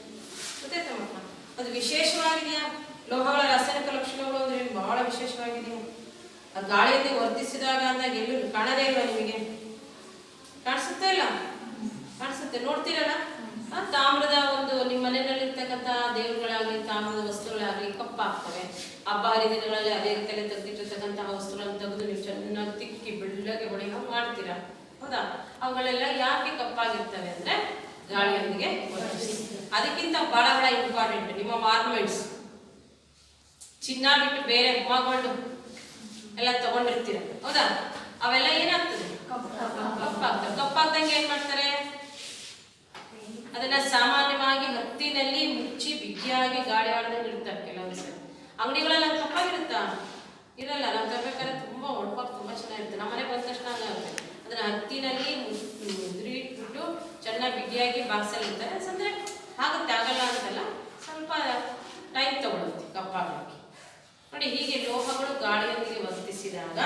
ಗೊತ್ತಾಯ್ತಾ ಮಕ್ಕಳ? ಅದು ವಿಶೇಷವಾಗಿದೆಯಾ? ಲೋಹಗಳ ರಾಸಾಯನಿಕ ಲಕ್ಷಣಗಳು ಅಂದ್ರೆ ಬಹಳ ವಿಶೇಷವಾಗಿದೆಯಾ? ಆ ಗಾಳಿಯೊಂದಿಗೆ ವರ್ತಿಸಿದಾಗ ಅಂದಾಗ ಎಲ್ಲೂ ಕಾಣದೇ ಇಲ್ಲ. ನಿಮಗೆ ಕಾಣಿಸುತ್ತೆ? ಇಲ್ಲ ಕಾಣಿಸುತ್ತೆ, ನೋಡ್ತೀರಲ್ಲ. ತಾಮ್ರದ ಒಂದು ನಿಮ್ಮ ಮನೆಯಲ್ಲಿರ್ತಕ್ಕಂಥ ದೇವರುಗಳಾಗಲಿ ತಾಮ್ರದ ವಸ್ತುಗಳಾಗಲಿ ಕಪ್ಪಾಗ್ತವೆ. ಹಬ್ಬ ಹರಿದಿನಗಳಲ್ಲಿ ಅದೇ ರೀತಿಯಲ್ಲಿ ತೆಗೆದಿಟ್ಟಿರ್ತಕ್ಕಂತಹ ವಸ್ತುಗಳನ್ನು ತೆಗೆದು ನೀವು ಚೆನ್ನಾಗಿ ತಿಕ್ಕಿ ಬೆಳ್ಳಗೆ ಹೊಡೆಯೋ ಮಾಡ್ತೀರಾ. ಹೌದಾ? ಅವುಗಳೆಲ್ಲ ಯಾಕೆ ಕಪ್ಪಾಗಿರ್ತವೆ ಅಂದ್ರೆ ಗಾಳಿಯೊಂದಿಗೆ ವರ್ತಿಸಿ. ಅದಕ್ಕಿಂತ ಬಹಳ ಇಂಪಾರ್ಟೆಂಟ್ ನಿಮ್ಮ ಆರ್ನಮೆಂಟ್ಸ್, ಚಿನ್ನ ಬಿಟ್ಟು ಬೇರೆ ಮಗೊಂಡು ಎಲ್ಲ ತಗೊಂಡಿರ್ತೀರ. ಹೌದಾ? ಅವೆಲ್ಲ ಏನಾಗ್ತದೆ? ಕಪ್ಪಾಗ್ತವೆ. ಕಪ್ಪಾಗ್ದಂಗೆ ಏನ್ ಮಾಡ್ತಾರೆ? ಅದನ್ನ ಸಾಮಾನ್ಯವಾಗಿ ಹತ್ತಿನಲ್ಲಿ ಮುಚ್ಚಿ ಬಿಗಿಯಾಗಿ ಗಾಳಿ ಆಡದಂಗೆ ಇರ್ತಾರೆ. ಕೆಲವೊಂದ್ಸರಿ ಅಂಗಡಿಗಳೆಲ್ಲ ಕಪ್ಪಾಗಿರುತ್ತಾ? ಇರಲ್ಲ. ನಾವು ತರಬೇಕಾದ್ರೆ ತುಂಬಾ ಒಳಪಾಗಿ ತುಂಬಾ ಚೆನ್ನಾಗಿರುತ್ತೆ. ನಮ್ಮ ಮನೆ ಬಂದ ತಕ್ಷಣ ಆಗುತ್ತೆ. ಅದನ್ನ ಹತ್ತಿನಲ್ಲಿ ಉದುರಿ ಇಟ್ಬಿಟ್ಟು ಚೆನ್ನಾಗಿ ಬಿಗಿಯಾಗಿ ಬಾಕ್ಸಲ್ಲಿ ಇರ್ತಾರೆ. ಅಂದ್ರೆ ಆಗುತ್ತೆ, ಆಗಲ್ಲ ಅಂತಲ್ಲ, ಸ್ವಲ್ಪ ಟೈಮ್ ತಗೊಳುತ್ತೆ ಕಪ್ಪಾಗಲಿಕ್ಕೆ. ನೋಡಿ, ಹೀಗೆ ಲೋಹಗಳು ಗಾಳಿಯೊಂದಿಗೆ ವರ್ತಿಸಿದಾಗ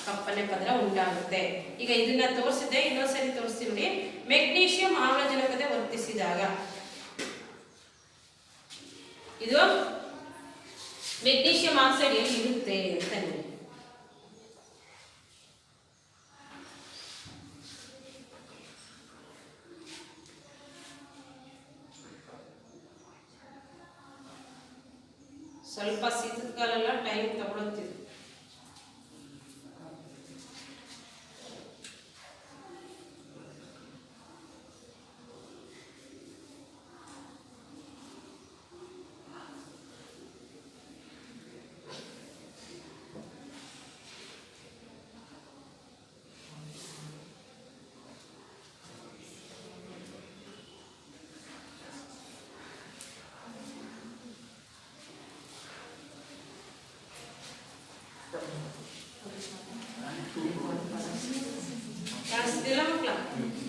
ಕಪ್ಪನೆ ಪದರ ಉಂಟಾಗುತ್ತೆ. ಈಗ ಇದನ್ನ ತೋರಿಸಿದೆ, ಇನ್ನೊಂದ್ಸರಿ ತೋರಿಸ್ತೀವಿ ನೋಡಿ. ಮೆಗ್ನೀಷಿಯಂ ಆಮ್ಲಜನಕತೆ ವರ್ತಿಸಿದಾಗ ಇದು ಮೆಗ್ನೀಷಿಯಂ ಆಕ್ಸೈಡ್ ಎಲ್ಲಿ ಇರುತ್ತೆ ಅಂತ ನೋಡಿ. ಸ್ವಲ್ಪ ಶೀತದ ಕಾಲೆಲ್ಲ ಟೈಮ್ ತಗೊಳುತ್ತಿದೆ. ಕಾಣಿಸ್ತಿಲ್ಲ ಮಕ್ಕಳ?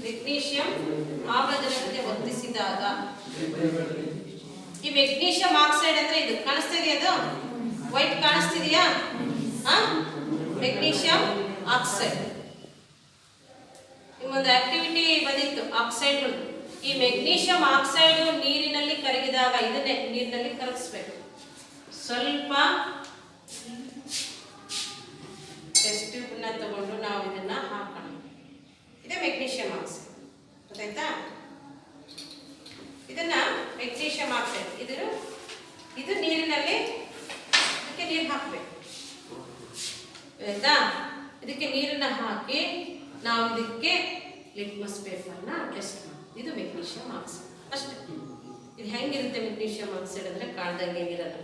ಮೆಗ್ನೀಷಿಯಂ ಆಮ್ಲಜನಕತೆ ವರ್ತಿಸಿದಾಗ ಈ ಮೆಗ್ನೀಷಿಯಂ ಆಕ್ಸೈಡ್ ಅಂದ್ರೆ ಇದು ಕಾಣಿಸ್ತಿದೆಯಾ? ಅದು ವೈಟ್ ಕಾಣಿಸ್ತಿದೆಯಾ? ಮೆಗ್ನೀಷಿಯಂ ಆಕ್ಸೈಡ್ ನಿಮ್ಮೊಂದು ಆಕ್ಟಿವಿಟಿ ಬಂದಿತ್ತು, ಆಕ್ಸೈಡ್ಗಳು. ಈ ಮೆಗ್ನೀಷಿಯಂ ಆಕ್ಸೈಡ್ ನೀರಿನಲ್ಲಿ ಕರಗಿದಾಗ ಇದನ್ನೇ ನೀರಿನಲ್ಲಿ ಕರಗಿಸ್ಬೇಕು. ಸ್ವಲ್ಪ ಟೆಸ್ಟ್ ಟ್ಯೂಬ್ನ ತಗೊಂಡು ನಾವು ಇದನ್ನ ಹಾಕೋಣ. ಇದೇ ಮೆಗ್ನೀಷಿಯಂ ಆಕ್ಸೈಡ್. ಗೊತ್ತಾಯ್ತಾ? ಇದನ್ನ ಮೆಗ್ನೀಷಿಯಂ ಆಕ್ಸೈಡ್ ಇದರಲ್ಲಿ ಇದಕ್ಕೆ ನೀರು ಹಾಕಬೇಕು ಆಯ್ತಾ. ಇದಕ್ಕೆ ನೀರನ್ನ ಹಾಕಿ ನಾವು ಇದಕ್ಕೆ ಲಿಟ್ಮಸ್ ಪೇಪರ್ನ ಟೆಸ್ಟ್ ಮಾಡಿ. ಇದು ಮೆಗ್ನೀಷಿಯಂ ಆಕ್ಸೈಡ್ ಅಷ್ಟೇ. ಇದು ಹೆಂಗಿರುತ್ತೆ ಮೆಗ್ನೀಷಿಯಂ ಆಕ್ಸೈಡ್ ಅಂದ್ರೆ ಕಾಣ್ದಂಗೆ ಏನಿರಲ್ಲ.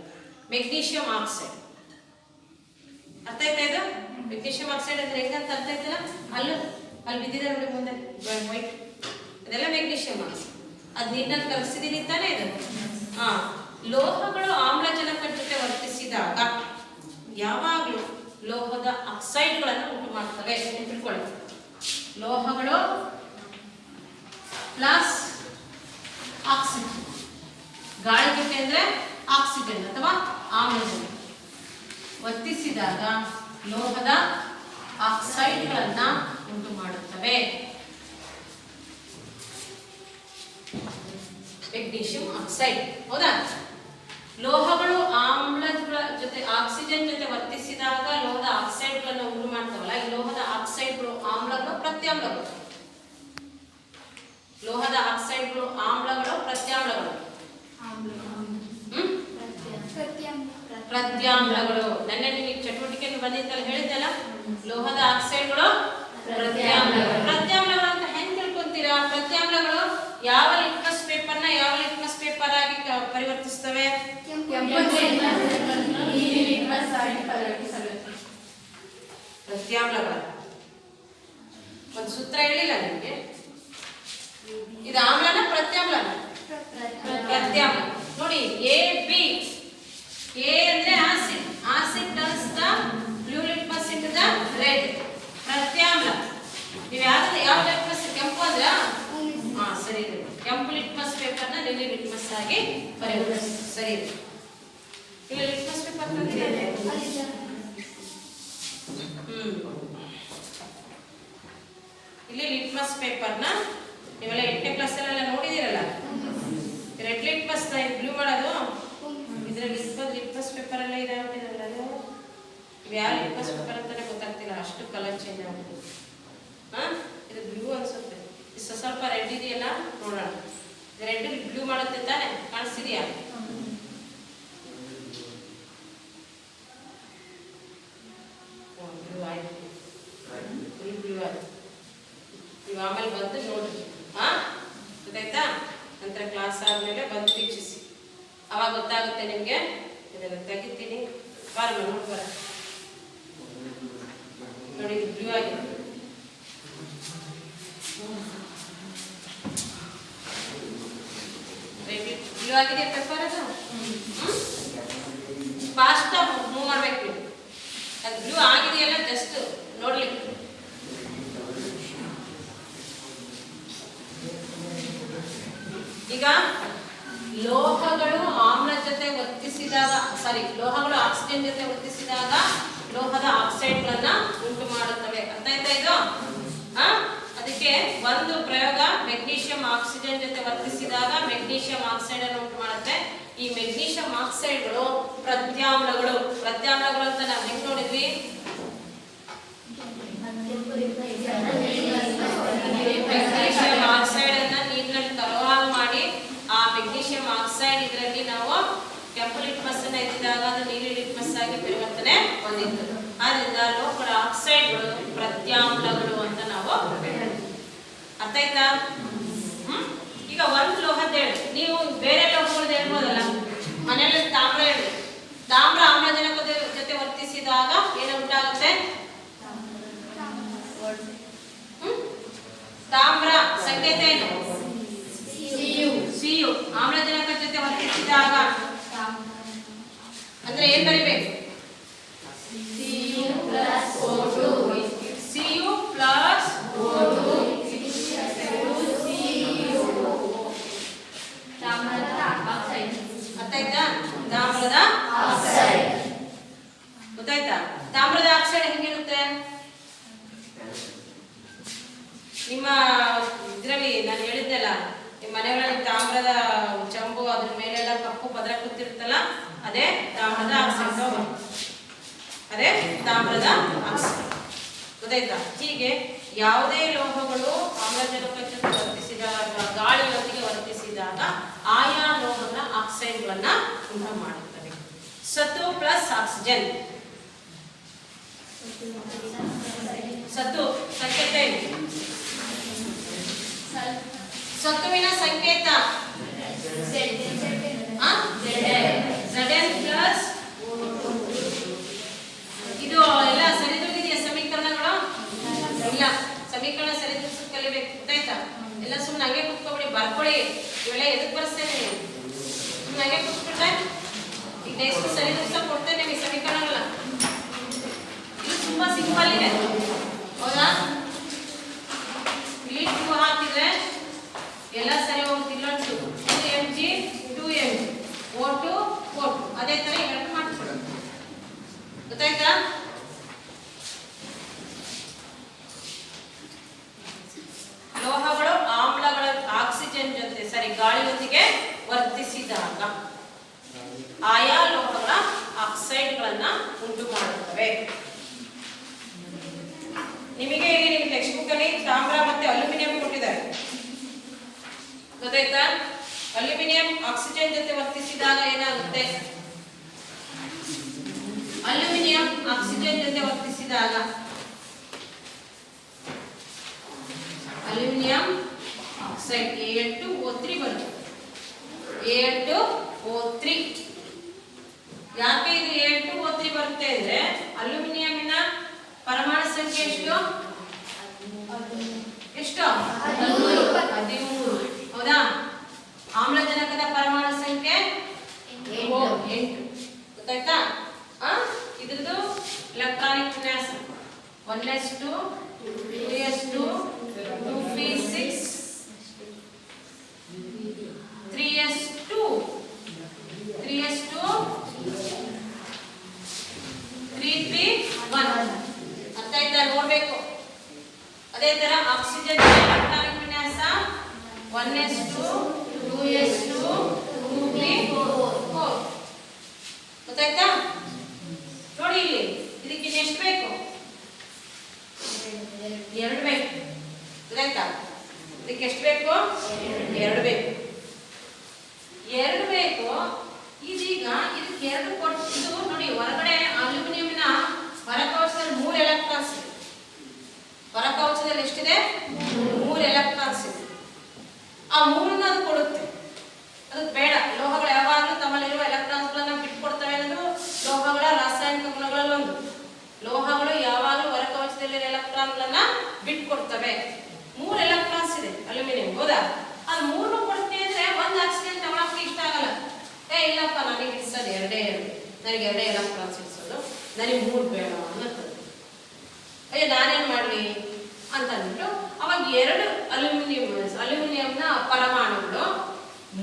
ಮೆಗ್ನೀಷಿಯಂ ಆಕ್ಸೈಡ್ ಅರ್ಥ ಆಯ್ತಾ? ಇದು ಮೆಗ್ನೀಷಿಯಂ ಆಕ್ಸೈಡ್ ಅಂದ್ರೆ ಹೆಂಗಂತ ಅರ್ಥ ಆಯ್ತಲ್ಲ? ಅಲ್ಲಿ ಬಿದ್ದಿದೆ ನೋಡಿ ಮುಂದೆ ವೈಟ್, ಅದೆಲ್ಲ ಮೆಗ್ನೀಷಿಯಂ ಆಕ್ಸೈಡ್. ಅದು ನೀರಿನಲ್ಲಿ ಕಲಸಿದೀನಿ ತಾನೇ ಇದು. ಲೋಹಗಳು ಆಮ್ಲಜನಕ ಜೊತೆ ವರ್ತಿಸಿದಾಗ ಯಾವಾಗಲೂ ಲೋಹದ ಆಕ್ಸೈಡ್ಗಳನ್ನು ಉಂಟು ಮಾಡ್ತವೆ. ತಿಳ್ಕೊಳ್ಳಿ, ಲೋಹಗಳು ಪ್ಲಸ್ ಆಕ್ಸಿಜನ್, ಗಾಳಿ ಜೊತೆ ಅಂದ್ರೆ ಆಕ್ಸಿಜನ್ ಅಥವಾ ಆಮ್ಲಜನಕ ವರ್ತಿಸಿದಾಗ ಲೋಹದ ಆಕ್ಸೈಡ್ಗಳನ್ನ ಉಂಟು ಮಾಡುತ್ತವೆ. ಮೆಗ್ನೀಷಿಯಂ ಆಕ್ಸೈಡ್ ಹೌದಾ. ಲೋಹಗಳು ಆಮ್ಲಗಳ ಜೊತೆ ಆಕ್ಸಿಜನ್ ಜೊತೆ ವರ್ತಿಸಿದಾಗ ಲೋಹದ ಆಕ್ಸೈಡ್ಗಳನ್ನು ಉಂಟು ಮಾಡ್ತಾವಲ್ಲ, ಈ ಲೋಹದ ಆಕ್ಸೈಡ್ಗಳು ಆಮ್ಲಗಳು ಪ್ರತ್ಯಾಮ್ಲಗಳು. ಲೋಹದ ಆಕ್ಸೈಡ್ಗಳು ಆಮ್ಲಗಳು ಪ್ರತ್ಯಾಮ್ಲಗಳು. ಪ್ರತ್ಯಾಮ್ಲಗಳು ನೆನ್ನೆ ನಿಮಗೆ ಚಟುವಟಿಕೆಯನ್ನು ಬಂದಿದ್ದಲ್ಲ ಹೇಳಿದ್ದಲ್ಲ, ಲೋಹದ ಆಕ್ಸೈಡ್ಗಳು ಪ್ರತ್ಯಾಮ್ಲಗಳು. ಪ್ರತ್ಯಾಮ್ಲಗಳು ಅಂತ ಹೆಂಗ್ ತಿಳ್ಕೊಂತೀರಾ? ಪ್ರತ್ಯಾಮ್ಲಗಳು ಯಾವ ಲಿಟ್ಮಸ್ ಪೇಪರ್ನ ಯಾವ ಲಿಟ್ಮಸ್ ಪೇಪರ್ ಆಗಿ ಪರಿವರ್ತಿಸ್ತವೆ? ಪ್ರತ್ಯಾಮ್ಲಗಳು. ಒಂದು ಸೂತ್ರ ಹೇಳಿಲ್ಲ ನಿಮಗೆ? ಇದು ಆಮ್ಲನ ಪ್ರತ್ಯಾಮ್ಲನ? ಪ್ರತ್ಯಾಮ್ಲ. ನೋಡಿ, ಎ ಬಿ. ಎ ಅಂದ್ರೆ acid, acid turns the blue litmus into the red. ಪ್ರತ್ಯಾಮ್ಲ ನೀವು ಯಾವ ಲಿಟ್ಮಸ್? ಕೆಂಪು ಅಂದ್ರ ಸರಿ ಇದೆ. ಕೆಂಪು ಲಿಟ್ಮಸ್ ಪೇಪರ್ನ ನೀಲಿ ಲಿಟ್ಮಸ್ ಆಗಿ ಪರಿವರ್ತಿಸಿ. ಸರಿ ಇದೆ. ಇಲ್ಲಿ ಲಿಟ್ಮಸ್ ಪೇಪರ್ ತಂದಿದೆ. ಇಲ್ಲಿ ಲಿಟ್ಮಸ್ ಪೇಪರ್ನ ನೀವೆಲ್ಲ 8ನೇ ಕ್ಲಾಸಲ್ಲೆಲ್ಲ ನೋಡಿದಿರಲ್ಲ. ರೆಡ್ ಲಿಟ್ಮಸ್ ಬ್ಲೂ ಮಾಡೋದು ಇದರಲ್ಲಿ ಲಿಟ್ಮಸ್ ಪೇಪರ್ ಎಲ್ಲ ಇದೆ ಆಗ್ಬಿಟ್ಟಿದಲ್ಲ. ಅದು ಯಾವ ಲಿಟ್ಮಸ್ ಪೇಪರ್ ಅಂತಾನೆ ಗೊತ್ತಾಗ್ತಿಲ್ಲ, ಅಷ್ಟು ಕಲರ್ ಚೇಂಜ್ ಆಗ್ಬಿಟ್ಟಿದೆ. ಇದು ಬ್ಲೂ ಅನ್ಸುತ್ತೆ. ಸ್ವಲ್ಪ ರೆಡ್ ಇದೆಯಲ್ಲ, ನೋಡೋಣ. ರೆಡ್ ಬ್ಲೂ ಮಾಡುತ್ತೆ ತಾನೆ, ಕಾಣಿಸ್ತಿದ್ಯಾ? ಬ್ಲೂ ಆಯ್ತು, ಬ್ಲೂ ಆಯ್ತು. ನೀವು ಆಮೇಲೆ ಬಂದು ನೋಡ್ರಿ. ಗೊತ್ತಾಯ್ತಾ? ನಂತರ ಕ್ಲಾಸ್ ಆದ್ಮೇಲೆ ಬಂದು ವೀಕ್ಷಿಸಿ, ಅವಾಗ ಗೊತ್ತಾಗುತ್ತೆ ನಿಮ್ಗೆ. ಇದನ್ನು ತೆಗಿತೀನಿ, ಬಾರಮ್ಮ ನೋಡಿ ಬರ. ನೋಡಿ, ಇದು ಬ್ಲೂ ಆಗಿದೆ. ಬ್ಲೂ ಆಗಿದೆ ಪೇಪರ್. ಅದು ಫಾಸ್ಟ್ ಮೂವ್ ಮಾಡ್ಬೇಕು ನೀವು. ಅದು ಬ್ಲೂ ಆಗಿದೆಯಲ್ಲ, ಜಸ್ಟ್ ನೋಡ್ಲಿಕ್ಕೆ. ಈಗ ಲೋಹಗಳು ಆಮ್ಲ ಜೊತೆ ವರ್ತಿಸಿದಾಗ, ಲೋಹಗಳು ಆಕ್ಸಿಜನ್ ಜೊತೆ ವರ್ತಿಸಿದಾಗ ಲೋಹದ ಆಕ್ಸೈಡ್ಗಳನ್ನ ಉಂಟು ಮಾಡುತ್ತವೆ. ಅರ್ಥ ಆಯ್ತಾ ಇದು? ಅದಕ್ಕೆ ಒಂದು ಪ್ರಯೋಗ, ಮೆಗ್ನೀಷಿಯಂ ಆಕ್ಸಿಜನ್ ಜೊತೆ ವರ್ತಿಸಿದಾಗ ಮೆಗ್ನೀಷಿಯಂ ಆಕ್ಸೈಡ್ ಅನ್ನು ಉಂಟು ಮಾಡುತ್ತೆ. ಈ ಮೆಗ್ನೀಷಿಯಂ ಆಕ್ಸೈಡ್ಗಳು ಪ್ರತ್ಯಾಮ್ಲಗಳು. ಪ್ರತ್ಯಾಮ್ಲಗಳು ಅಂತ ನಾವು ಹೆಂಗ್ ನೋಡಿದ್ವಿ? ಮೆಗ್ನೀಷಿಯಂ ಆಕ್ಸೈಡ್ ಅನ್ನ ನೀರಿನಲ್ಲಿ ಕರವಾಲು ಮಾಡಿ ಆ ಮೆಗ್ನೀಷಿಯಂ ಆಕ್ಸೈಡ್ ಇದರಲ್ಲಿ ನಾವು ಕೆಂಪು ಲಿಟ್ಮಸ್ ಅನ್ನ ಎತ್ತಿದಾಗ ಅದು ನೀಲಿ ಲಿಟ್ಮಸ್ ಆಗಿ ಪರಿವರ್ತನೆ ಹೊಂದಿತ್ತು. ಆದ್ರಿಂದ ಲೋಹಗಳ ಆಕ್ಸೈಡ್ಗಳು ಪ್ರತ್ಯಾಮ್ಲಗಳು ಅಂತ ನಾವು ಅರ್ಥ ಆಯ್ತಾ? ಈಗ ಒಂದು ಲೋಹದ ಹೇಳಿ, ನೀವು ಬೇರೆ ಲೋಹಗಳದ್ದು ಹೇಳ್ಬೋದಲ್ಲ. ಮನೆಯಲ್ಲಿ ತಾಮ್ರ ಹೇಳಿ, ತಾಮ್ರ ಆಮ್ಲಜನಕದ ಜೊತೆ ವರ್ತಿಸಿದಾಗ ಏನು ಉಂಟಾಗುತ್ತೆ? ತಾಮ್ರ ಸಂಕೇತ ಏನು? ಸಿಯು. ಆಮ್ಲಜನಕ ಜೊತೆ ವರ್ತಿಸಿದಾಗ ಅಂದ್ರೆ ಏನ್ ಬರಿಬೇಕು? Cu plus O2. Cu plus O2. ತಾಮ್ರದ ಆಕ್ಸೈಡ್. ಗೊತ್ತಾಯ್ತಾ? ತಾಮ್ರದ ಆಕ್ಸೈಡ್ ಗೊತ್ತಾಯ್ತಾ? ತಾಮ್ರದ ಆಕ್ಸೈಡ್ ಹೆಂಗಿರುತ್ತೆ? ನಿಮ್ಮ ಇದರಲ್ಲಿ ನಾನು ಹೇಳಿದ್ದೆಲ್ಲ, ನಿಮ್ಮ ಮನೆಗಳಲ್ಲಿ ತಾಮ್ರದ ಚಂಬು ಅದ್ರ ಮೇಲೆಲ್ಲ ಕಪ್ಪು ಪದರ ಕೂತಿರುತ್ತಲ್ಲ, ಅದೇ ತಾಮ್ರದ ಆಕ್ಸೈಡ್. ಅದೇ ತಾಮ್ರದ ಆಕ್ಸೈಡ್. ಗೊತ್ತಾಯ್ತಾ? ಹೀಗೆ ಯಾವುದೇ ಲೋಹಗಳು ಆಮ್ಲಜನಕ ಜೊತೆ ವರ್ತಿಸಿದಾಗ, ಗಾಳಿಯೊಂದಿಗೆ ವರ್ತಿಸಿದಾಗ ಆಯಾ ಲೋಹಗಳ ಆಕ್ಸೈಡ್ಗಳನ್ನ ಉಂಟು ಮಾಡುತ್ತವೆ. ಆಕ್ಸಿಜನ್. ಸತ್ತು ಸಂಕೇತ ಏನು? ಸತ್ತುವಿನ ಸಂಕೇತ Zn ಪ್ಲಸ್. ಇದು ಎಲ್ಲ ಸರಿದೂಗಿದೆಯಾ ಸಮೀಕರಣಗಳು? ಇಲ್ಲ, ಸಮೀಕರಣ ಸರಿದೂಗಿಸೋದು ಕಲಿಬೇಕು, ಗೊತ್ತಾಯ್ತಾ? ಎಲ್ಲ ಸುಮ್ಮನೆ ಹಂಗೆ ಕುತ್ಕೊಬಿಡಿ, ಬರ್ಕೊಳ್ಳಿ. ಇವೆಲ್ಲ ಎದಕ್ಕೆ ಬರ್ಸ್ತೇನೆ ನೀವು? ಸುಮ್ಮನೆ ಹಂಗೆ ಕುತ್ಬಿಟ್ರೆ ಈಗ ನೆಕ್ಸ್ಟ್ ಸರಿದೂಗಿಸೋಕೆ ಕೊಡ್ತೇನೆ ನಿಮಗೆ ಸಮೀಕರಣಗಳ. ಇದು ತುಂಬಾ ಸಿಂಪಲ್ ಇದೆ, ಹೌದಾ? ಇಲ್ಲಿ 2 ಹಾಕಿದ್ರೆ ಎಲ್ಲ ಸರಿ ಹೋಗ್ತಿಲ್ಲ. 2 mg 2 mg O2 O2 ಅದೇ ತರ ಇವೆರಡು ಮಾಡ್ಕೊಳ್ಳೋದು, ಗೊತ್ತಾಯ್ತಾ? ಲೋಹಗಳು ಆಮ್ಲಗಳ ಆಕ್ಸಿಜನ್ ಜೊತೆ ಗಾಳಿಯೊಂದಿಗೆ ವರ್ತಿಸಿದಾಗ ಆಯಾ ಲೋಹಗಳ ಆಕ್ಸೈಡ್ಗಳನ್ನ ಉಂಟು ಮಾಡುತ್ತವೆ. ನಿಮಗೆ ಈಗ ನಿಮ್ಮ ಟೆಕ್ಸ್ಟ್ ಬುಕ್ ಅಲ್ಲಿ ತಾಮ್ರ ಮತ್ತೆ ಅಲ್ಯೂಮಿನಿಯಂ ಕೊಟ್ಟಿದ್ದಾರೆ, ಗೊತ್ತಾಯ್ತಾ? ಅಲ್ಯೂಮಿನಿಯಂ ಆಕ್ಸಿಜನ್ ಜೊತೆ ವರ್ತಿಸಿದಾಗ ಏನಾಗುತ್ತೆ? ಅಲ್ಯೂಮಿನಿಯಂ ಆಕ್ಸಿಜನ್ ಜೊತೆ ವರ್ತಿಸಿದಾಗ ಅಲ್ಯೂಮಿನಿಯಂ ಆಕ್ಸೈಡ್ A2O3 ಬರುತ್ತೆ. A2O3 ಯಾಕೆ ಇದು A2O3 ಬರುತ್ತೆ ಅಂದ್ರೆ ಅಲ್ಯೂಮಿನಿಯಂನ ಪರಮಾಣು ಸಂಖ್ಯೆ ಎಷ್ಟು? 13. ಹೌದಾ? ಆಮ್ಲಜನಕದ ಪರಮಾಣು ಸಂಖ್ಯೆ 8. ಗೊತ್ತಾಯ್ತಾ? ಇದ್ರದ್ದು ಎಲೆಕ್ಟ್ರಾನಿಕ್ ವಿನ್ಯಾಸ 1s2 2s2 2p6 3s2 3p1. ಅರ್ಥ ಆಯ್ತಾ? ನೋಡ್ಬೇಕು. ಅದೇ ತರ ಆಕ್ಸಿಜನ್ ಎಲೆಕ್ಟ್ರಾನಿಕ್ ವಿನ್ಯಾಸ 1s2 2s2 2p4. ಗೊತ್ತಾಯ್ತಾ? ನೋಡಿ ಇಲ್ಲಿ ಇದಕ್ಕೆ ಎಷ್ಟು ಬೇಕು? 2 ಬೇಕು. ಗೊತ್ತಾಯ್ತಾ? ಇದಕ್ಕೆ ಎಷ್ಟು ಬೇಕು? 2 ಬೇಕು. 2 ಬೇಕು. ಇದೀಗ ಇದಕ್ಕೆ 2 ಕೊಟ್ಟು ನೋಡಿ, ಹೊರಗಡೆ ಅಲ್ಯೂಮಿನಿಯಂನ ಹೊರಕವಚದಲ್ಲಿ 3 ಎಲೆಕ್ಟ್ರಾನ್ಸ್ ಇದೆ. ಹೊರಕವಚದಲ್ಲಿ ಎಷ್ಟಿದೆ? 3 ಎಲೆಕ್ಟ್ರಾನ್ಸ್ ಇದೆ. ಆ 3 ಅದು ಕೊಡುತ್ತೆ. ಅದು ಬೇಡ. ಲೋಹಗಳು ಯಾವಾಗಲೂ ತಮ್ಮಲ್ಲಿರುವ ಎಲೆಕ್ಟ್ರಾನ್ಸ್ಗಳನ್ನ ಬಿಟ್ಕೊಡ್ತವೆ ಅನ್ನೋದು ಲೋಹಗಳ ರಾಸಾಯನಿಕ ಗುಣಗಳಲ್ಲಿ ಒಂದು. ಲೋಹಗಳು ಯಾವಾಗಲೂ ಹೊರಕವಚದಲ್ಲಿರೋ ಎಲೆಕ್ಟ್ರಾನ್ಗಳನ್ನ ಬಿಟ್ಕೊಡ್ತವೆ. 3 ಎಲೆಕ್ಟ್ರಾನ್ಸ್ ಇದೆ ಅಲ್ಯೂಮಿನಿಯಂ, ಹೌದಾ? ಅದು 3 ಕೊಡ್ತೀನಿ ಅಂದ್ರೆ ಒಂದು ಆಕ್ಸಿಜನ್ ತಗೊಳಕ್ಕೆ ಇಷ್ಟ ಆಗಲ್ಲ. ಇಲ್ಲಪ್ಪ, ನನಗೆ ಇಡ್ಸೋದು 2 ನನಗೆ 2 ಎಲೆಕ್ಟ್ರಾನ್ಸ್ ಇಡ್ಸೋದು, ನನಗೆ 3 ಬೇಡ ಅನ್ನೋದು. ಅಯ್ಯೋ ನಾನೇನು ಮಾಡಲಿ ಅಂತ ಅಂದ್ಬಿಟ್ಟು ಅವಾಗ 2 ಅಲ್ಯೂಮಿನಿಯಂನ ಪರಮಾಣುಗಳು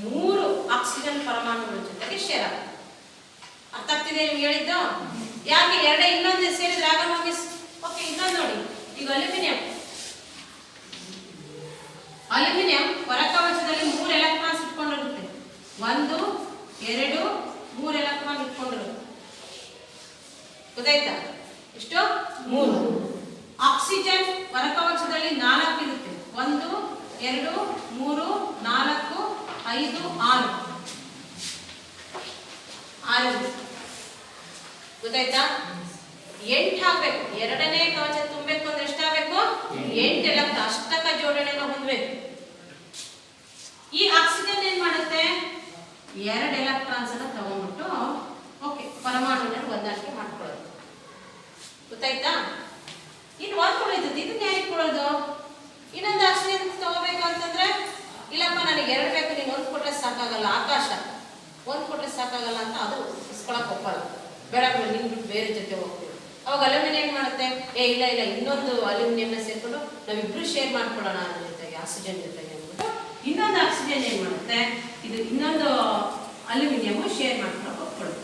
3 ಆಕ್ಸಿಜನ್ ಪರಮಾಣುಗಳ ಜೊತೆಗೆ ಶೇರ್ ಆಗುತ್ತೆ. ಅರ್ಥ ಆಗ್ತಿದೆ ನಿಮ್ಗೆ ಹೇಳಿದ್ದು? ಯಾಕೆ 2 ಇನ್ನೊಂದು ಸೇರಿದ್ರೆ ಆಗಲ್ಲ ಮಿಸ್? ಓಕೆ, ಇನ್ನೊಂದು ನೋಡಿ. ಈಗ ಅಲ್ಯೂಮಿನಿಯಂ ಹೊರಕವಚದಲ್ಲಿ 3 ಎಲೆಕ್ಟ್ರಾನ್ಸ್ ಇಟ್ಕೊಂಡಿರುತ್ತೆ. 1 2 3 ಎಲೆಕ್ಟ್ರಾನ್ ಇಟ್ಕೊಂಡಿರುತ್ತೆ. ಗೊತ್ತಾಯ್ತಾ? ಎಷ್ಟು? 3. ಆಕ್ಸಿಜನ್ ಹೊರಕವಚದಲ್ಲಿ 4 ಇರುತ್ತೆ. 1 2 3 4 5 6. ಗೊತ್ತಾಯ್ತಾ? 8 ಹಾಕ್ಬೇಕು. 2ನೇ ಕವಚ ತುಂಬಬೇಕು ಅಂದ್ರೆ ಎಷ್ಟಾಗಬೇಕು? 8 ಎಲೆಕ್ಟ್ರಾನ್ ಅಷ್ಟಕ ಜೋಡಣೆನ ಹೊಂದಬೇಕು. ಈ ಆಕ್ಸಿಜನ್ ಏನ್ ಮಾಡುತ್ತೆ? 2 ಎಲೆಕ್ಟ್ರಾನ್ಸ್ ಅನ್ನ ತಗೊಂಡ್ಬಿಟ್ಟು ಓಕೆ ಪರಮಾಣುಗಳನ್ನು ಹೊಂದಾಣಿಕೆ ಮಾಡ್ಕೊಳ್ಳೋದು. ಗೊತ್ತಾಯ್ತಾ? ಇನ್ನು ಒಂದು ಉಳಿದದ್ದು, ಇದನ್ನ ಯಾರಿಗೆ ಕೊಡೋದು? ಇನ್ನೊಂದು ಆಕ್ಸಿಜನ್ ತಗೋಬೇಕು ಅಂತಂದ್ರೆ ಇಲ್ಲಪ್ಪ ನನಗೆ 2 ಬೇಕು, ನೀನು 1 ಕೊಟ್ರೆ ಸಾಕಾಗಲ್ಲ. ಆಕಾಶ 1 ಕೊಟ್ರೆ ಸಾಕಾಗಲ್ಲ ಅಂತ ಅದು ಇಸ್ಕೊಳಕ್ ಒಪ್ಪಲ್ಲ. ಬೇಡ ಬೇಡ, ನಿನ್ ಬಿಟ್ಟು ಬೇರೆ ಜೊತೆ ಹೋಗ್ತೀವಿ. ಅವಾಗ ಅಲ್ಯೂಮಿನಿಯಂ ಏನ್ ಮಾಡುತ್ತೆ? ಇಲ್ಲ ಇನ್ನೊಂದು ಅಲ್ಯೂಮಿನಿಯಂನ ಸೇರ್ಕೊಂಡು ನಾವಿಬ್ರು ಶೇರ್ ಮಾಡ್ಕೊಳ್ಳೋಣ ಅದ್ರ ಜೊತೆಗೆ, ಆಕ್ಸಿಜನ್ ಜೊತೆಗೆ ಅಂದ್ಬಿಟ್ಟು ಇನ್ನೊಂದು ಆಕ್ಸಿಜನ್ ಏನ್ ಮಾಡುತ್ತೆ? ಇದು ಇನ್ನೊಂದು ಅಲ್ಯೂಮಿನಿಯಂ ಶೇರ್ ಮಾಡ್ಕೊಂಡು ಹೋಗ್ಕೊಳ್ಳೋದು.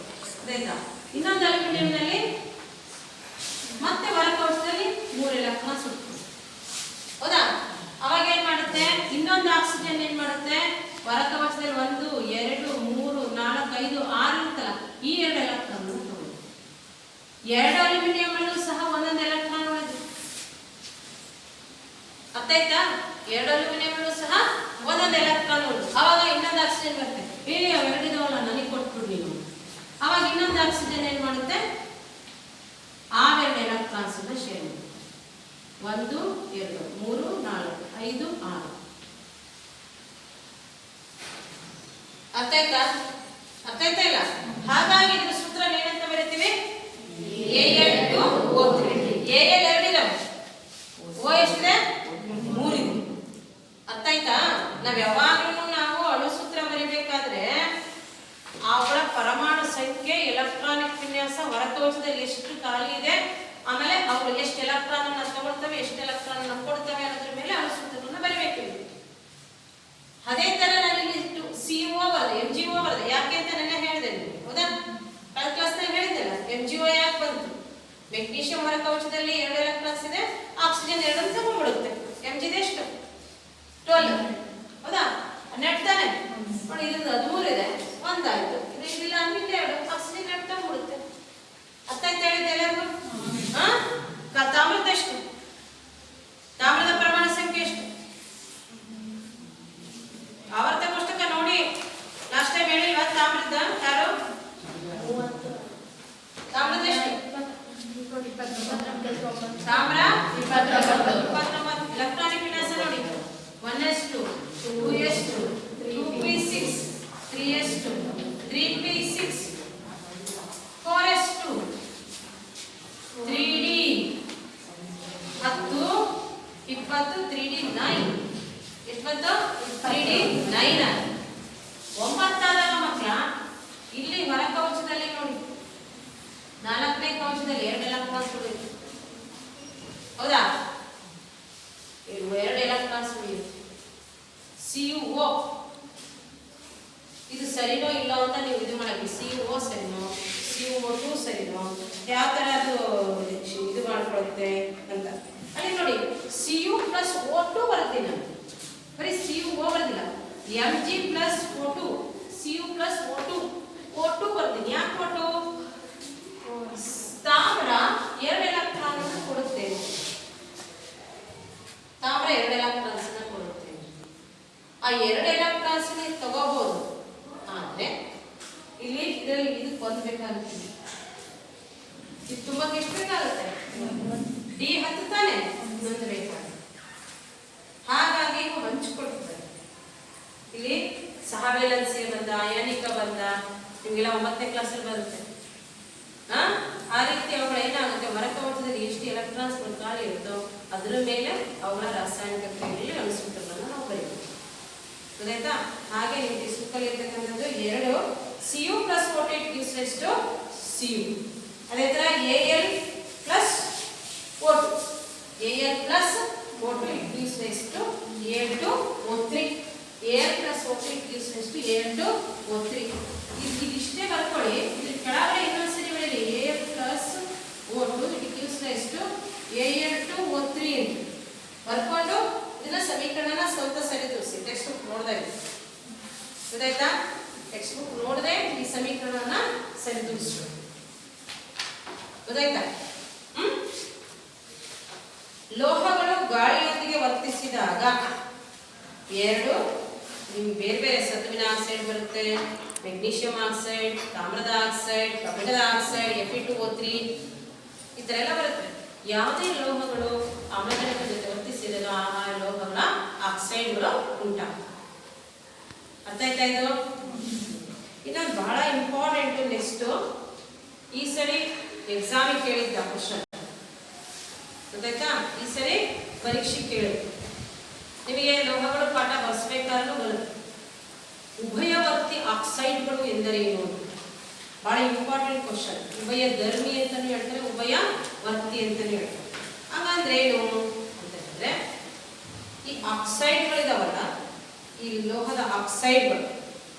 ಆಯ್ತಾ? ಇನ್ನೊಂದು ಅಲ್ಯೂಮಿನಿಯಂನಲ್ಲಿ ಮತ್ತೆ ಹೊರಕವಚದಲ್ಲಿ 3 ಎಲೆಕ್ಟ್ರಾನ್ ಸುಟ್ಕೊಳ್ಳೋದು. ಹೌದಾ? ಅವಾಗ ಏನ್ ಮಾಡುತ್ತೆ? ಇನ್ನೊಂದು ಆಕ್ಸಿಜನ್ ಏನ್ ಮಾಡುತ್ತೆ? ಹೊರಕವಚದಲ್ಲಿ 1 2 3 4 5 6 ಇರುತ್ತಲ್ಲ, ಈ 2 ಎಲೆಕ್ಟ್ರಾನ್ ತಗೊಳ್ಳುತ್ತೆ. 2 ಅಲ್ಯೂಮಿನಿಯಂ ಅಲ್ಲೂ ಸಹ ಒಂದೊಂದು ಎಲೆಕ್ಟ್ರಾನ್ ಉಳಿದು. ಅರ್ಥ ಆಯ್ತಾ? 2 ಅಲ್ಯೂಮಿನಿಯಂ ಅಲ್ಲೂ ಸಹ ಒಂದೊಂದು ಎಲೆಕ್ಟ್ರಾನ್ ಉಳಿದು. ಅವಾಗ ಇನ್ನೊಂದು ಆಕ್ಸಿಜನ್ ಬರುತ್ತೆ. ಅವೆರಡಿದವಲ್ಲ, ನನಗೆ ಕೊಟ್ಬಿಡು ನೀನು. ಅವಾಗ ಇನ್ನೊಂದು ಆಕ್ಸಿಜನ್ ಏನ್ ಮಾಡುತ್ತೆ? ಎಲೆಕ್ಟ್ರಾನ್ಸ್ ಅನ್ನ ಶೇರ್ ಮಾಡಿ. 1 2 3 4 5 6. ಅರ್ಥ ಆಯ್ತಾ? ಅರ್ಥ ಆಯ್ತಾ ಇಲ್ಲ? ಹಾಗಾಗಿ ಇದ್ರ ಸೂತ್ರ ಏನಂತ ಬರೀತೀವಿ? Al2O3. Al 2 ಇದಾವೆ, O ಎಷ್ಟಿದೆ? 3 ಇದೆ. ಅರ್ಥ ಆಯ್ತಾ? ನಾವ್ ಯಾವಾಗ್ಲೂ ನಾವು ಅಣು ಸೂತ್ರ ಬರಿಬೇಕಾದ್ರೆ ಅವುಗಳ ಪರಮಾಣು ಸಂಖ್ಯೆ, ಎಲೆಕ್ಟ್ರಾನಿಕ್ ವಿನ್ಯಾಸ, ಹೊರಕವಚದಲ್ಲಿ ಎಷ್ಟು ಖಾಲಿ ಇದೆ, ಆಮೇಲೆ ಅವು ಎಷ್ಟು ಎಲೆಕ್ಟ್ರಾನ್ ಅನ್ನು ತಗೊಳ್ತವೆ, ಎಷ್ಟು ಎಲೆಕ್ಟ್ರಾನ್ ಅನ್ನು ಕೊಡ್ತವೆ ಅನ್ನೋದ್ರ ಮೇಲೆ ಅಣು ಸೂತ್ರವನ್ನು ಬರಿಬೇಕು. ಅದೇ ತರ ನಾನು ಇಲ್ಲಿ CO ಬರದೆ, MgO ಬರದೆ. ಯಾಕೆ ಅಂತ ನೆನ್ನೆ ಹೇಳಿದೆ, ಹೌದಾ? ಕಳೆದ ಕ್ಲಾಸ್ನಾಗ ಹೇಳಿದ್ದೆಲ್ಲ MgO ಯಾಕೆ ಬಂತು. ಮೆಗ್ನೀಷಿಯಂ ಹೊರಕವಚದಲ್ಲಿ 2 ಎಲೆಕ್ಟ್ರಾನ್ಸ್ ಇದೆ, ಆಕ್ಸಿಜನ್ 2 ಅಂತ ತಗೊಂಡ್ಬಿಡುತ್ತೆ. Mg ಎಷ್ಟು? 12. ಹೌದಾ? 12 ತಾನೆ ನೋಡಿ. ಇದ್ರದ್ದು 13 ಇದೆ, 1 ಆಯ್ತು. ಇದಿಲ್ಲ ಅಂದ್ರೆ 2 ಆಕ್ಸಿಜನ್ 2 ತಗೊಂಡ್ಬಿಡುತ್ತೆ. ಅರ್ಥ ಆಯ್ತು ಹೇಳಿದ್ದೆ ಎಲ್ಲರಿಗೂ? ತಾಮ್ರದ ಎಷ್ಟು? ತಾಮ್ರದ ಪ್ರಮಾಣ ಸಂಖ್ಯೆ ಎಷ್ಟು? ಆವರ್ತ ಕೋಷ್ಟಕ ನೋಡಿ, ಲಾಸ್ಟ್ ಟೈಮ್ ಹೇಳಿಲ್ವಾ ತಾಮ್ರದ? ಯಾರು? ತಾಮ್ರದ ಎಷ್ಟು? ತಾಮ್ರ 29. ಎಲೆಕ್ಟ್ರಾನಿಕ್ ವಿನ್ಯಾಸ ನೋಡಿ, 1s2 2s2 2p6 3s2 3p6 4s2 3d 10 20 3d 9. 20 3d 9. 9 ಆದಾಗ ಮಕ್ಕಳ ಇಲ್ಲಿ ಹೊರ ಕವಚದಲ್ಲಿ ನೋಡಿ, 4ನೇ ಕವಚದಲ್ಲಿ 2 ಎಲೆಕ್ಟ್ರಾನ್ಸ್ ಉಳಿಯಿತು. ಹೌದಾ? 2 ಎಲೆಕ್ಟ್ರಾನ್ಸ್ ಉಳಿಯಿತು. CO ಇದು ಸರಿನೋ ಇಲ್ಲ ಅಂತ ನೀವು ಇದು ಮಾಡಬೇಕು. CO ಸರಿನೋ, CO2 ಸರಿನೋ, ಯಾವ ತರ ಅದು ಇದು ಮಾಡ್ಕೊಳುತ್ತೆ ಅಂತ. ಅಲ್ಲಿ ನೋಡಿ Cu plus O2 ಬರ್ತೀನಿ ನಾನು, ಬರೀ CO ಬರ್ದಿಲ್ಲ. Mg plus O2, Cu plus O2 ಬರ್ತೀನಿ. ಯಾಕೆ O2? ತಾಮ್ರ 2 ಎಲೆಕ್ಟ್ರಾನ್ ಅನ್ನು ಕೊಡುತ್ತೆ. ತಾಮ್ರ 2 ಎಲೆಕ್ಟ್ರಾನ್ಸ್ ಅನ್ನು ಕೊಡುತ್ತೆ. ಆ 2 ಎಲೆಕ್ಟ್ರಾನ್ಸ್ ನೀವು ತಗೋಬಹುದು, ಆದ್ರೆ ಇಲ್ಲಿ ಇದರಲ್ಲಿ ಇದು ಬಂದ್ಬೇಕಾಗುತ್ತೆ. ಇದು ತುಂಬಾ ಎಷ್ಟು ಬೇಕಾಗುತ್ತೆ? D10 ತಾನೆ ಇನ್ನೊಂದು ಬೇಕಾಗುತ್ತೆ. ಹಾಗಾಗಿ ಇವು ಹಂಚಿಕೊಡ್ತಾರೆ. ಇಲ್ಲಿ ಸಹವೇಲನ್ಸಿ ಬಂದ, ಅಯಾನಿಕ ಬಂದ, ನಿಮಗೆಲ್ಲ 9ನೇ ಕ್ಲಾಸಲ್ಲಿ ಬರುತ್ತೆ. ಆ ರೀತಿ ಅವುಗಳು ಏನಾಗುತ್ತೆ, ಹೊರಕವಚದಲ್ಲಿ ಎಷ್ಟು ಎಲೆಕ್ಟ್ರಾನ್ಸ್ಗಳು ಖಾಲಿ ಇರುತ್ತೋ ಅದರ ಮೇಲೆ ಅವುಗಳ ರಾಸಾಯನಿಕ ಕ್ರಿಯೆಯಲ್ಲಿ ಅಣುಸೂತ್ರಗಳನ್ನು ನಾವು ಬರೀಬೇಕು. ಗೊತ್ತಾಯ್ತಾ? ಹಾಗೆ ನಿಮಗೆ ಸುಕ್ಕಲ್ಲಿ ಇರ್ತಕ್ಕಂಥದ್ದು 2 Cu plus O2 gives rise to Cu. ಅದೇ ತರ Al plus O2, Al plus O2 gives rise to Al2O3. Al plus O2 gives rise to Al2O3. ಇದಿಷ್ಟೇ ಬರ್ಕೊಳ್ಳಿ. ಇದ್ರ ಕೆಳಗಡೆ ಇನ್ನೊಂದ್ಸರಿ ಬರೀರಿ, Al plus O2 it gives rise to Al2O3 ಅಂತ ಬರ್ಕೊಂಡು ಇದನ್ನ ಸಮೀಕರಣನ ಸ್ವಲ್ಪ ಸರಿ ತೋರಿಸಿ. ಟೆಕ್ಸ್ಟ್ ಬುಕ್ ನೋಡ್ದೆ, ಗೊತ್ತಾಯ್ತಾ? ಟೆಕ್ಸ್ಟ್ ಬುಕ್ ನೋಡದೆ ಈ ಸಮೀಕರಣನ ಸರಿ ತೋರಿಸ್ಬೇಕು. ಗೊತ್ತಾಯ್ತಾ? ಲೋಹಗಳು ಗಾಳಿಯೊಂದಿಗೆ ವರ್ತಿಸಿದಾಗ 2 ನಿಮ್ಗೆ ಬೇರೆ ಬೇರೆ ಸತುವಿನ ಆಕ್ಸೈಡ್ ಬರುತ್ತೆ, ಮೆಗ್ನೀಷಿಯಂ ಆಕ್ಸೈಡ್, ತಾಮ್ರದ ಆಕ್ಸೈಡ್, ಕಬ್ಬಿಣದ ಆಕ್ಸೈಡ್, Fe2O3 ಈ ಥರ ಎಲ್ಲ ಬರುತ್ತೆ. ಯಾವುದೇ ಲೋಹಗಳು ಆಮ್ಲಜನಕ ಜೊತೆ ವರ್ತಿಸಿದಾಗ ಆ ಲೋಹಗಳ ಆಕ್ಸೈಡ್ಗಳು ಉಂಟಾಗುತ್ತೆ. ಅರ್ಥ ಆಯ್ತಾ ಇದು? ಇನ್ನೊಂದು ಬಹಳ ಇಂಪಾರ್ಟೆಂಟ್, ನೆಕ್ಸ್ಟ್ ಈ ಸರಿ ಎಕ್ಸಾಮಿಗೆ ಕೇಳಿದ್ದ ಕ್ವಶನ್, ಗೊತ್ತಾಯ್ತಾ? ಈ ಸರಿ ಪರೀಕ್ಷೆ ಕೇಳಿದ್ದು ನಿಮಗೆ ಲೋಹಗಳು ಪಾಠ ಬರ್ಸ್ಬೇಕಾದ್ರೂ ಬರುತ್ತೆ. ಉಭಯವರ್ತಿ ಆಕ್ಸೈಡ್ಗಳು ಎಂದರೇನು? ಬಹಳ ಇಂಪಾರ್ಟೆಂಟ್ ಕ್ವಶನ್. ಉಭಯ ಧರ್ಮಿ ಅಂತಾನು ಹೇಳ್ತಾರೆ, ಉಭಯ ವರ್ತಿ ಅಂತಾನು ಹೇಳ್ತಾರೆ. ಹಾಗಂದ್ರೆ ಏನು ಅಂತ ಹೇಳಿದ್ರೆ, ಈ ಆಕ್ಸೈಡ್ಗಳಿದಾವಲ್ಲ, ಈ ಲೋಹದ ಆಕ್ಸೈಡ್ಗಳು,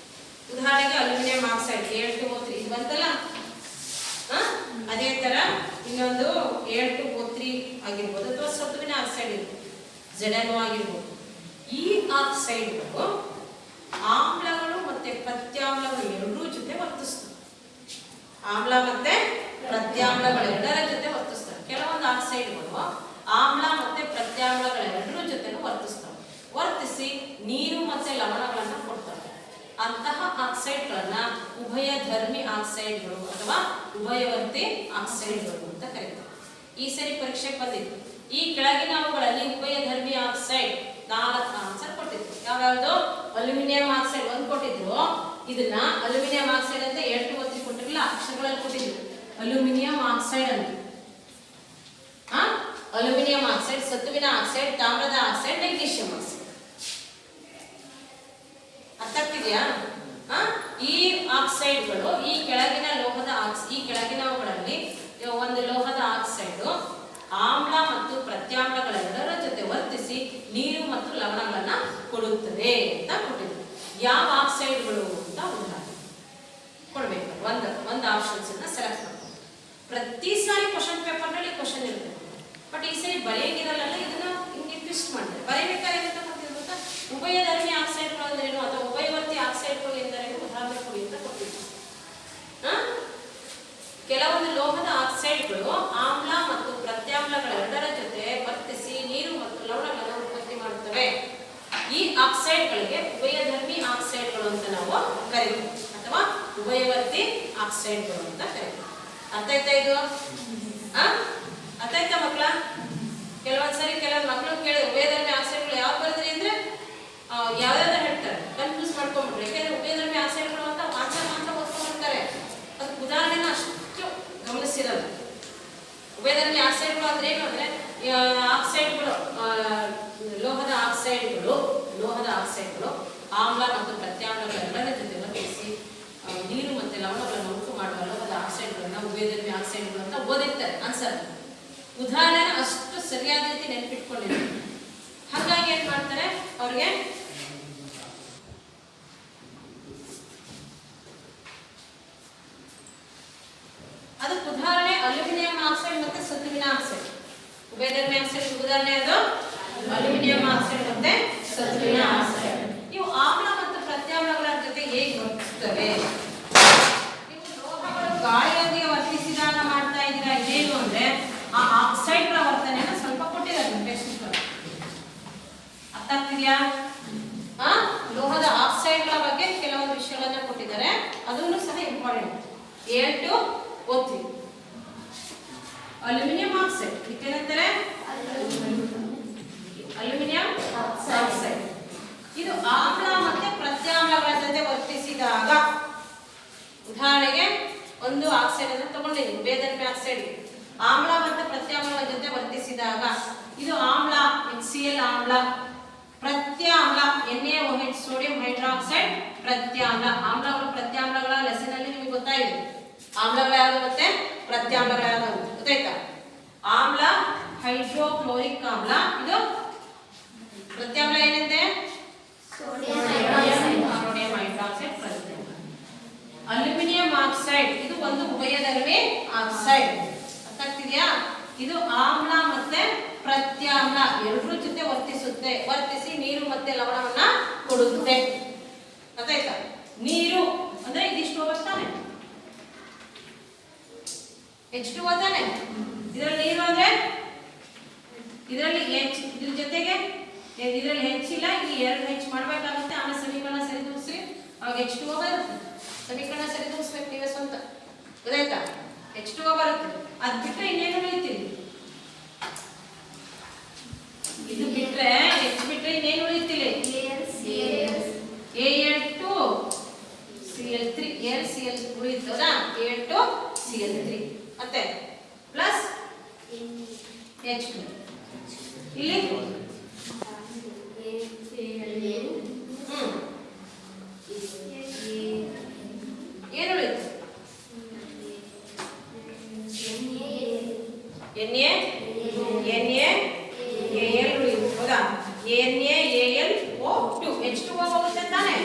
ಉದಾಹರಣೆಗೆ ಅಲ್ಯೂಮಿನಿಯಂ ಆಕ್ಸೈಡ್ Al2O3 ಇದು ಬಂತಲ್ಲ, ಅದೇ ತರ ಇನ್ನೊಂದು Al2O3 ಆಗಿರ್ಬೋದು, ಅಥವಾ ಸತುವಿನ ಆಕ್ಸೈಡ್ ಇರ್ಬೋದು, ZnO ಆಗಿರ್ಬೋದು. ಈ ಆಕ್ಸೈಡ್ಗಳು ಆಮ್ಲಗಳು ಮತ್ತೆ ಪ್ರತ್ಯಾಮ್ಲಗಳು ಎರಡೂ ಜೊತೆ ವರ್ತಿಸ್ತವೆ. ಆಮ್ಲ ಮತ್ತೆ ಪ್ರತ್ಯಾಮ್ಲಗಳೆರಡರ ಜೊತೆ ವರ್ತಿಸ್ತವೆ. ಕೆಲವೊಂದು ಆಕ್ಸೈಡ್ಗಳು ಆಮ್ಲ ಮತ್ತೆ ಪ್ರತ್ಯಾಮ್ಲಗಳೆರಡರ ಜೊತೆನೂ ವರ್ತಿಸ್ತವೆ. ವರ್ತಿಸಿ ನೀರು ಮತ್ತೆ ಲವಣಗಳನ್ನ ಕೊಡ್ತವೆ. ಅಂತಹ ಆಕ್ಸೈಡ್ಗಳನ್ನ ಉಭಯ ಧರ್ಮಿ ಆಕ್ಸೈಡ್ಗಳು ಅಥವಾ ಉಭಯವರ್ತಿ ಆಕ್ಸೈಡ್ಗಳು ಅಂತ ಕರೀತಾರೆ. ಈ ಸರಿ ಪರೀಕ್ಷೆಗೆ ಬಂದಿತ್ತು. ಈ ಕೆಳಗಿನವುಗಳಲ್ಲಿ ಉಭಯಧರ್ಮಿ ಆಕ್ಸೈಡ್ 4 ಆನ್ಸರ್ ಕೊಟ್ಟಿದ್ರು. ಯಾವ್ಯಾವುದು? ಅಲ್ಯೂಮಿನಿಯಂ ಆಕ್ಸೈಡ್ 1 ಕೊಟ್ಟಿದ್ರು. ಇದನ್ನ ಅಲ್ಯೂಮಿನಿಯಂ ಆಕ್ಸೈಡ್ ಅಂತ 2 ಒತ್ತಿ ಕೊಟ್ಟಿರಲಿಲ್ಲ, ಅಕ್ಷರಗಳಲ್ಲಿ ಕೊಟ್ಟಿದ್ರು. ಅಲ್ಯೂಮಿನಿಯಂ ಆಕ್ಸೈಡ್ ಅಂತ. ಅಲ್ಯೂಮಿನಿಯಂ ಆಕ್ಸೈಡ್, ಸತುವಿನ ಆಕ್ಸೈಡ್, ತಾಮ್ರದ ಆಕ್ಸೈಡ್, ಮೆಗ್ನೀಷಿಯಂ ಆಕ್ಸೈಡ್. ಅರ್ಥ ಆಗ್ತಿದೆಯಾ? ಈ ಆಕ್ಸೈಡ್ಗಳು ಈ ಕೆಳಗಿನ ಲೋಹದ ಈ ಕೆಳಗಿನವುಗಳಲ್ಲಿ ಒಂದು ಲೋಹದ ಆಕ್ಸೈಡ್ ಆಮ್ಲ ಮತ್ತು ಪ್ರತ್ಯಾಮ್ಲಗಳೆರಡರ ಜೊತೆ ವರ್ತಿಸಿ ನೀರು ಮತ್ತು ಲವಣಗಳನ್ನ ಕೊಡುತ್ತದೆ ಅಂತ ಕೊಟ್ಟಿದ್ರು. ಯಾವ ಆಕ್ಸೈಡ್ಗಳು ಅಂತ ಉದಾಹರಣೆ ಕೊಡ್ಬೇಕು. ಒಂದು ಆಪ್ಷನ್ಸ್ ಸೆಲೆಕ್ಟ್ ಮಾಡ್ಬೇಕು. ಪ್ರತಿ ಸಾರಿ ಕ್ವಶನ್ ಪೇಪರ್ ನಲ್ಲಿ ಕ್ವಶನ್ ಇರುತ್ತೆ, ಬಟ್ ಈ ಸರಿ ಬರೆಯಂಗಿರಲ್ಲ. ಇದನ್ನ ಹಿಂಗೆ ಟ್ವಿಸ್ಟ್ ಮಾಡ್ತಾರೆ. ಬರೆಯಬೇಕಾದ್ರೆ ಏನಂತ ಕೊಟ್ಟಿದ್ರು ಗೊತ್ತಾ? ಉಭಯಧರ್ಮಿ ಆಕ್ಸೈಡ್ಗಳು ಅಂದ್ರೇನು ಅಥವಾ ಉಭಯವರ್ತಿ ಆಕ್ಸೈಡ್ಗಳು ಎಂದರೇನು ಉದಾಹರಣೆ ಕೊಡಿ ಅಂತ ಕೊಟ್ಟಿದ್ರು. ಕೆಲವೊಂದು ಲೋಹದ ಆಕ್ಸೈಡ್ಗಳು ಆಮ್ಲ ಮತ್ತು ಪ್ರತ್ಯಾಮ್ಲಗಳೆರಡರ ಜೊತೆ ವರ್ತಿಸಿ ನೀರು ಮತ್ತು ಲವಣಗಳನ್ನು ಉತ್ಪತ್ತಿ ಮಾಡುತ್ತವೆ. ಈ ಆಕ್ಸೈಡ್ಗಳಿಗೆ ಉಭಯಧರ್ಮಿ ಆಕ್ಸೈಡ್ಗಳು ಅಂತ ನಾವು ಕರೀತೀವಿ ಅಥವಾ ಉಭಯವರ್ತಿ ಆಕ್ಸೈಡ್ಗಳು ಅಂತ ಕರೀತೀವಿ. ಅರ್ಥ ಆಯ್ತಾ ಇದು? ಅರ್ಥ ಆಯ್ತಾ ಮಕ್ಕಳ? ಕೆಲವೊಂದ್ಸರಿ ಕೆಲವೊಂದು ಮಕ್ಕಳು ಕೇಳಿ ಉಭಯಧರ್ಮಿ ಆಕ್ಸೈಡ್ಗಳು ಯಾವ್ದು ಬರೆದ್ರಿ ಅಂದ್ರೆ ಯಾವ್ಯಾವ್ದು ಹೇಳ್ತಾರೆ, ಕನ್ಫ್ಯೂಸ್ ಮಾಡ್ಕೊಂಡ್ಬಿಟ್ರೆ. ಯಾಕಂದ್ರೆ ಉಭಯಧರ್ಮಿ ಆಕ್ಸೈಡ್ಗಳು ಅಂತ ಆನ್ಸರ್ ಮಾತ್ರ ಓದ್ಕೊಂಡ್ಬಿಡ್ತಾರೆ. ಅದಕ್ಕೆ ಉದಾಹರಣೆನ ಅಷ್ಟು ಗಮನಿಸಿರಲ್ಲ. ಉಭಯಧರ್ಮಿ ಆಕ್ಸೈಡ್ಗಳು ಅಂದ್ರೆ ಏನು ಅಂದ್ರೆ ಆಕ್ಸೈಡ್ಗಳು, ಲೋಹದ ಆಕ್ಸೈಡ್ಗಳು ಆಮ್ಲ ಮತ್ತು ಪ್ರತ್ಯಾಮ್ಲಗಳೆರಡರ ಜೊತೆ ವರ್ತಿಸಿ ನೀರು ಮತ್ತು ಲವಣಗಳನ್ನು ಉಂಟು ಮಾಡುವ ಲೋಹದ ಆಕ್ಸೈಡ್ಗಳನ್ನ ಉಭಯಧರ್ಮಿ ಆಕ್ಸೈಡ್ಗಳು ಅಂತ ಓದಿರ್ತಾರೆ ಆನ್ಸರ್. ಉದಾಹರಣೆನ ಅಷ್ಟು ಸರಿಯಾದ ರೀತಿ ನೆನಪಿಟ್ಕೊಂಡಿರ್ತಾರೆ. ಹಾಗಾಗಿ ಏನ್ ಮಾಡ್ತಾರೆ ಅವ್ರಿಗೆ ಅದಕ್ಕೆ ಉದಾಹರಣೆ ಅಲ್ಯೂಮಿನಿಯಂ ಆಕ್ಸೈಡ್ ಮತ್ತೆ ಸತುವಿನ ಆಕ್ಸೈಡ್. ಉಭಯಧರ್ಮಿ ಆಕ್ಸೈಡ್ ಉದಾಹರಣೆ ಅದು ಅಲ್ಯೂಮಿನಿಯಂ ಆಕ್ಸೈಡ್ ಮತ್ತೆ ಸತುವಿನ ಆಕ್ಸೈಡ್. ಇವು ಆಮ್ಲ ಮತ್ತು ಪ್ರತ್ಯಾಮ್ಲಗಳ ಜೊತೆ ಹೇಗೆ ವರ್ತಿಸುತ್ತವೆ? ನೀವು ಲೋಹಗಳು ಗಾಳಿಯೊಂದಿಗೆ ವರ್ತಿಸಿದಾಗ ಮಾಡ್ತಾ ಇದ್ದೀರಾ. ಇದೇನು ಅಂದ್ರೆ ಆ ಆಕ್ಸೈಡ್ಗಳ ವರ್ತನೆಯನ್ನು ಸ್ವಲ್ಪ ಕೊಟ್ಟಿದ್ದಾರೆ ಟೆಕ್ಸ್ಟ್ ಅಲ್ಲಿ. ಅರ್ಥ ಆಗ್ತಿದ್ಯಾ? ಲೋಹದ ಆಕ್ಸೈಡ್ಗಳ ಬಗ್ಗೆ ಕೆಲವೊಂದು ವಿಷಯಗಳನ್ನ ಕೊಟ್ಟಿದ್ದಾರೆ, ಅದನ್ನು ಸಹ ಇಂಪಾರ್ಟೆಂಟ್. 7 ಓದ್ತಿ. ಅಲ್ಯೂಮಿನಿಯಂ ಆಕ್ಸೈಡ್ ಏನಂತಾರೆ? Aluminium oxide. ಇದು ಆಮ್ಲ ಮತ್ತೆ ಪ್ರತ್ಯಾಮ್ಲಗಳ ಜೊತೆ ವರ್ತಿಸಿದಾಗ, ಉದಾಹರಣೆಗೆ ಒಂದು ಆಕ್ಸೈಡ್ ಅನ್ನು ತಗೊಂಡಿದ್ದೀನಿ, ಉಭಯಧರ್ಮಿ ಆಕ್ಸೈಡ್. ಆಮ್ಲ ಮತ್ತು ಪ್ರತ್ಯಾಮ್ಲಗಳ ಜೊತೆ ವರ್ತಿಸಿದಾಗ ಇದು ಆಮ್ಲ HCl ಆಮ್ಲ, ಪ್ರತ್ಯಾಮ್ಲ NaOH ಸೋಡಿಯಂ ಹೈಡ್ರಾಕ್ಸೈಡ್ ಪ್ರತ್ಯಾಮ್ಲ. ಆಮ್ಲಗಳು ಪ್ರತ್ಯಾಮ್ಲಗಳ ಲೆಸನ್ ಅಲ್ಲಿ ನಿಮಗೆ ಗೊತ್ತಾಗಿದೆ. ಆಮ್ಲಗಳು ಯಾವುದು ಮತ್ತೆ ಪ್ರತ್ಯಾಮ್ಲಗಳು ಯಾವುದು ಗೊತ್ತಾಯ್ತಾ? ಆಮ್ಲ ಹೈಡ್ರೋಕ್ಲೋರಿಕ್ ಆಮ್ಲ, ಇದು ಪ್ರತ್ಯಾಮ್ಲ ಏನಂತೆ? ಸೋಡಿಯಂ ಹೈಡ್ರಾಕ್ಸೈಡ್ ಪ್ರತ್ಯಾಮ್ಲ. ಅಲ್ಯೂಮಿನಿಯಂ ಆಕ್ಸೈಡ್ ಇದು ಒಂದು ಉಭಯಧರ್ಮಿ ಆಕ್ಸೈಡ್. ಅರ್ಥ ಆಗ್ತಿದೆಯಾ? ಇದು ಆಮ್ಲ ಮತ್ತೆ ಪ್ರತ್ಯಾಮ್ಲ ಎರಡರ ಜೊತೆ ವರ್ತಿಸಿ ನೀರು ಮತ್ತೆ ಲವಣವನ್ನ ಕೊಡುತ್ತೆ. ಗೊತ್ತಾಯ್ತಾ? ನೀರು ಅಂದ್ರೆ ಇದಿಷ್ಟು ಬರ್ತಾನೆ H2O ತಾನೆ. ಇದರಲ್ಲಿ ನೀರು ಅಂದ್ರೆ ಇದರಲ್ಲಿ H, ಇದ್ರ ಜೊತೆಗೆ ಇದರಲ್ಲಿ H ಇಲ್ಲ, ಇಲ್ಲಿ 2 H ಮಾಡಬೇಕಾಗುತ್ತೆ. ಆಮೇಲೆ ಸಮೀಕರಣ ಸರಿದೂಗಿಸಿ ಅವಾಗ H2O ಬರುತ್ತೆ. ಸಮೀಕರಣ ಸರಿದೂಗಿಸ್ಬೇಕು ನೀವೇ ಸ್ವಂತ. ಗೊತ್ತಾಯ್ತಾ? H2O ಬರುತ್ತೆ. ಅದು ಬಿಟ್ಟರೆ ಇನ್ನೇನು ಉಳಿತೀರಿ? ಇದು ಬಿಟ್ರೆ H ಬಿಟ್ರೆ ಇನ್ನೇನು ಉಳಿತಿಲ್ಲ? Al2Cl3 AlCl ಉಳಿತದ 2Cl3 ಮತ್ತೆ ಪ್ಲಸ್ H2 ಇಲ್ಲಿ ಏನು ಉಳಿತು? NaAl ಉಳಿತು. ಹೌದಾ? NaAlO2 H2O ಹೋಗುತ್ತೆ ತಾನೆ.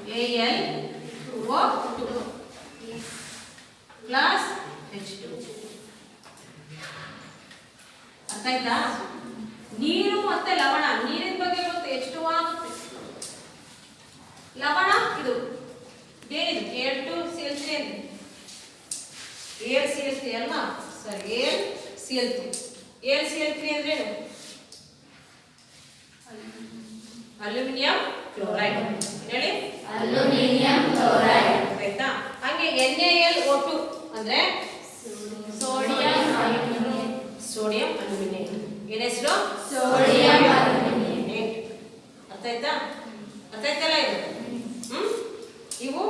NaAlO2 plus H2. ಅರ್ಥ ಆಯ್ತಾ? ನೀರು ಮತ್ತೆ ಲವಣ. ನೀರಿನ ಬಗ್ಗೆ ಗೊತ್ತು, H2O ಆಗುತ್ತೆ. ಲವಣ ಇದು ಏನಿದು? Al2Cl3 ಅಂತ. AlCl3 ಅಲ್ವಾ? ಸರಿ, AlCl3. AlCl3 ಅಂದ್ರೆ ಏನು? Aluminium chloride. ಹೇಳಿ, ಅಲ್ಯೂಮಿನಿಯಂ ಕ್ಲೋರೈಡ್. ಆಯ್ತಾ? ಹಾಗೆ NaLO2 ಅಂದ್ರೆ ಹೆಸರು ಸೋಡಿಯಂ ಅರ್ಥ ಆಯ್ತಾ? ಅರ್ಥ ಆಯ್ತಲ್ಲ ಇದು? ಇವು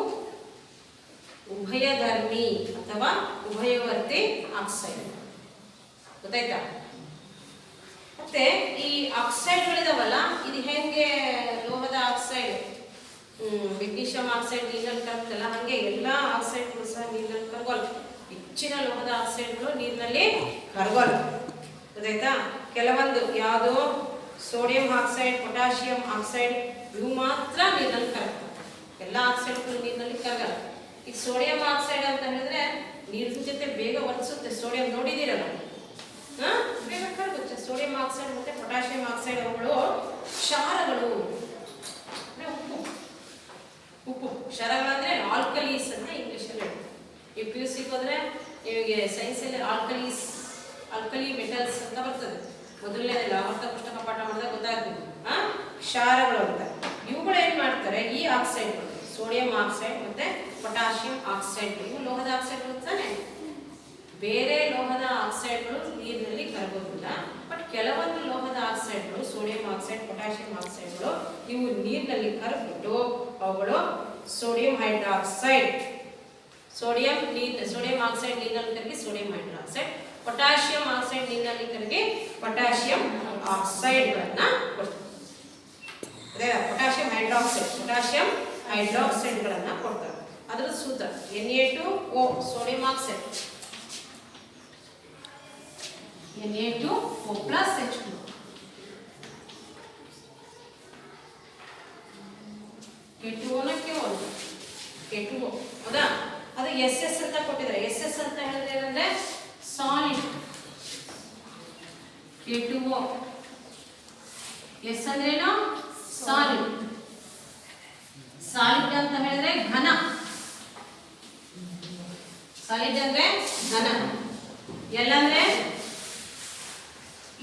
ಉಭಯಧರ್ಮಿ ಅಥವಾ ಉಭಯವರ್ತಿ ಆಕ್ಸೈಡ್. ಗೊತ್ತಾಯ್ತಾ? ಮತ್ತೆ ಈ ಆಕ್ಸೈಡ್ಗಳಿದಾವಲ್ಲ, ಇದು ಹೆಂಗೆ ಲೋಹದ ಆಕ್ಸೈಡ್ ಮೆಗ್ನೀಷಿಯಂ ಆಕ್ಸೈಡ್ ನೀರಲ್ಲಿ ಕರಗ್ತಲ್ಲ, ಹಾಗೆ ಎಲ್ಲ ಆಕ್ಸೈಡ್ಗಳು ಸಹ ನೀರಿನಲ್ಲಿ ಕರಗೋಲ್ಲ. ಹೆಚ್ಚಿನ ಲೋಹದ ಆಕ್ಸೈಡ್ಗಳು ನೀರಿನಲ್ಲಿ ಕರಗೋಲ್ಲ. ಗೊತ್ತಾಯ್ತಾ? ಕೆಲವೊಂದು ಯಾವುದೋ ಸೋಡಿಯಂ ಆಕ್ಸೈಡ್, ಪೊಟ್ಯಾಷಿಯಂ ಆಕ್ಸೈಡ್ ಇವು ಮಾತ್ರ ನೀರಿನಲ್ಲಿ ಕರಗ್ತವೆ. ಎಲ್ಲ ಆಕ್ಸೈಡ್ಗಳು ನೀರಿನಲ್ಲಿ ಕರಗಲ್ಲ. ಈಗ ಸೋಡಿಯಂ ಆಕ್ಸೈಡ್ ಅಂತ ಹೇಳಿದ್ರೆ ನೀರಿನ ಜೊತೆ ಬೇಗ ವರ್ತಿಸುತ್ತೆ. ಸೋಡಿಯಂ ನೋಡಿದ್ದೀರಲ್ಲ, ಬೇಗ ಕರಗುತ್ತೆ. ಸೋಡಿಯಂ ಆಕ್ಸೈಡ್ ಮತ್ತೆ ಪೊಟ್ಯಾಷಿಯಂ ಆಕ್ಸೈಡ್ ಅವುಗಳು ಕ್ಷಾರಗಳು, ಉಪ್ಪು. ಉಪ್ಪು ಕ್ಷಾರಗಳಂದ್ರೆ ಆಲ್ಕಲೀಸ್ ಅಂತ ಇಂಗ್ಲಿಷಲ್ಲಿ ಹೇಳ್ತಾರೆ. ಈ ಪಿ ಯು ಸಿಗೆ ಹೋದ್ರೆ ನಿಮಗೆ ಸೈನ್ಸಲ್ಲಿ ಆಲ್ಕಲಿ ಮೆಟಲ್ಸ್ ಅಂತ ಬರ್ತದೆ. ಮೊದಲನೇ ಆವರ್ತ ಪುಸ್ತಕ ಪಾಠ ಮಾಡಿದಾಗ ಗೊತ್ತಾಗ್ತದೆ ಕ್ಷಾರಗಳು ಅಂತ. ಇವುಗಳು ಏನು ಮಾಡ್ತಾರೆ, ಈ ಆಕ್ಸೈಡ್ಗಳು ಸೋಡಿಯಂ ಆಕ್ಸೈಡ್ ಮತ್ತೆ ಪೊಟ್ಯಾಷಿಯಂ ಆಕ್ಸೈಡ್ ಇವು ಲೋಹದ ಆಕ್ಸೈಡ್ಗಳು ತಾನೆ. ಬೇರೆ ಲೋಹದ ಆಕ್ಸೈಡ್ಗಳು ನೀರಿನಲ್ಲಿ ಕರಗೋದಿಲ್ಲ. ಬಟ್ ಕೆಲವೊಂದು ಲೋಹದ ಆಕ್ಸೈಡ್ಗಳು ಸೋಡಿಯಂ ಆಕ್ಸೈಡ್, ಪೊಟ್ಯಾಷಿಯಂ ಆಕ್ಸೈಡ್ಗಳು ಇವು ನೀರಿನಲ್ಲಿ ಕರಗ್ಬಿಟ್ಟು ಅವುಗಳು ಸೋಡಿಯಂ ಹೈಡ್ರಾಕ್ಸೈಡ್, ಸೋಡಿಯಂ ಆಕ್ಸೈಡ್ ನೀರಿನಲ್ಲಿ ಕರಗಿ ಸೋಡಿಯಂ ಹೈಡ್ರಾಕ್ಸೈಡ್, ಪೊಟ್ಯಾಷಿಯಂ ಆಕ್ಸೈಡ್ ನೀರಿನಲ್ಲಿ ಕರಗಿ ಪೊಟ್ಯಾಷಿಯಂ ಆಕ್ಸೈಡ್ಗಳನ್ನ ಕೊಡ್ತಾರೆ. ಪೊಟ್ಯಾಷಿಯಂ ಹೈಡ್ರಾಕ್ಸೈಡ್ಗಳನ್ನ ಕೊಡ್ತಾರೆ. ಅದರ ಸೂತ್ರ Na2O sodium oxide, Na2O plus H2O. K2O ಹೌದಾ? ಅದು SS ಅಂತ ಕೊಟ್ಟಿದ್ದಾರೆ. SS ಅಂತ ಹೇಳಿದ್ರೆ ಏನಂದ್ರೆ ಸಾಲಿಡ್. K2O S ಅಂದ್ರೇನು? ಸಾಲಿಡ್. ಸಾಲಿಡ್ ಅಂತ ಹೇಳಿದ್ರೆ ಘನ. ಸಾಲಿಡ್ ಅಂದ್ರೆ ಘನ. L ಅಂದ್ರೆ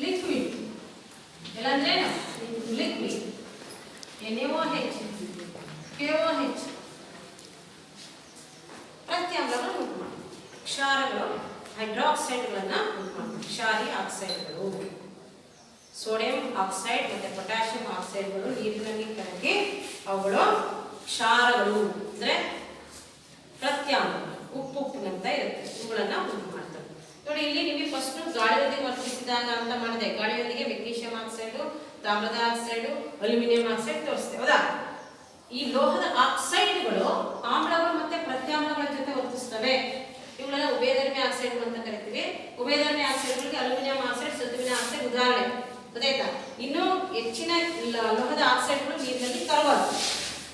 ಲಿಕ್ವಿಡ್. L ಅಂದ್ರೆ ಲಿಕ್ವಿಡ್. NaOH, KOH ಪ್ರತ್ಯಾಮ್ಲಗಳು ಉಂಟು ಮಾಡ್ತವೆ. ಕ್ಷಾರಗಳು ಹೈಡ್ರಾಕ್ಸೈಡ್ಗಳನ್ನ ಉಂಟು ಮಾಡ್ತವೆ. ಕ್ಷಾರಿ ಆಕ್ಸೈಡ್ಗಳು ಸೋಡಿಯಂ ಆಕ್ಸೈಡ್ ಮತ್ತೆ ಪೊಟ್ಯಾಷಿಯಂ ಆಕ್ಸೈಡ್ಗಳು ನೀರಿನಲ್ಲಿ ಕರಗಿ ಅವುಗಳು ಕ್ಷಾರಗಳು ಅಂದ್ರೆ ಪ್ರತ್ಯಾಮ್ಲ ಉಪ್ಪುನಂತ ಇರುತ್ತೆ. ಇವುಗಳನ್ನ ಉಂಟು ಮಾಡ್ತವೆ. ನೋಡಿ ಇಲ್ಲಿ ನಿಮಗೆ ಫಸ್ಟ್ ಗಾಳಿಯೊಂದಿಗೆ ವರ್ತಿಸಿದಾಗ ಅಂತ ಮಾಡಿದೆ. ಗಾಳಿಯೊಂದಿಗೆ ಮೆಗ್ನೀಷಿಯಂ ಆಕ್ಸೈಡು, ತಾಮ್ರದ ಆಕ್ಸೈಡು, ಅಲ್ಯೂಮಿನಿಯಂ ಆಕ್ಸೈಡ್ ತೋರಿಸ್ತೇವೆ ಹೌದಾ? ಈ ಲೋಹದ ಆಕ್ಸೈಡ್ಗಳು ಆಮ್ಲಗಳು ಮತ್ತೆ ಪ್ರತ್ಯಾಮ್ಲಗಳ ಜೊತೆ ವರ್ತಿಸ್ತವೆ. ಇವುಗಳನ್ನ ಉಭಯಧರ್ಮಿ ಆಕ್ಸೈಡ್ಗಳು ಅಂತ ಕರಿತೀವಿ. ಉಭಯಧರ್ಮಿ ಆಕ್ಸೈಡ್ಗಳಿಗೆ ಅಲ್ಯೂಮಿನಿಯಂ ಆಕ್ಸೈಡ್, ಸತುವಿನ ಆಕ್ಸೈಡ್ ಉದಾಹರಣೆ. ಗೊತ್ತಾಯ್ತಾ? ಇನ್ನು ಹೆಚ್ಚಿನ ಲೋಹದ ಆಕ್ಸೈಡ್ಗಳು ನೀರಿನಲ್ಲಿ ಕರಗಲ್ಲ.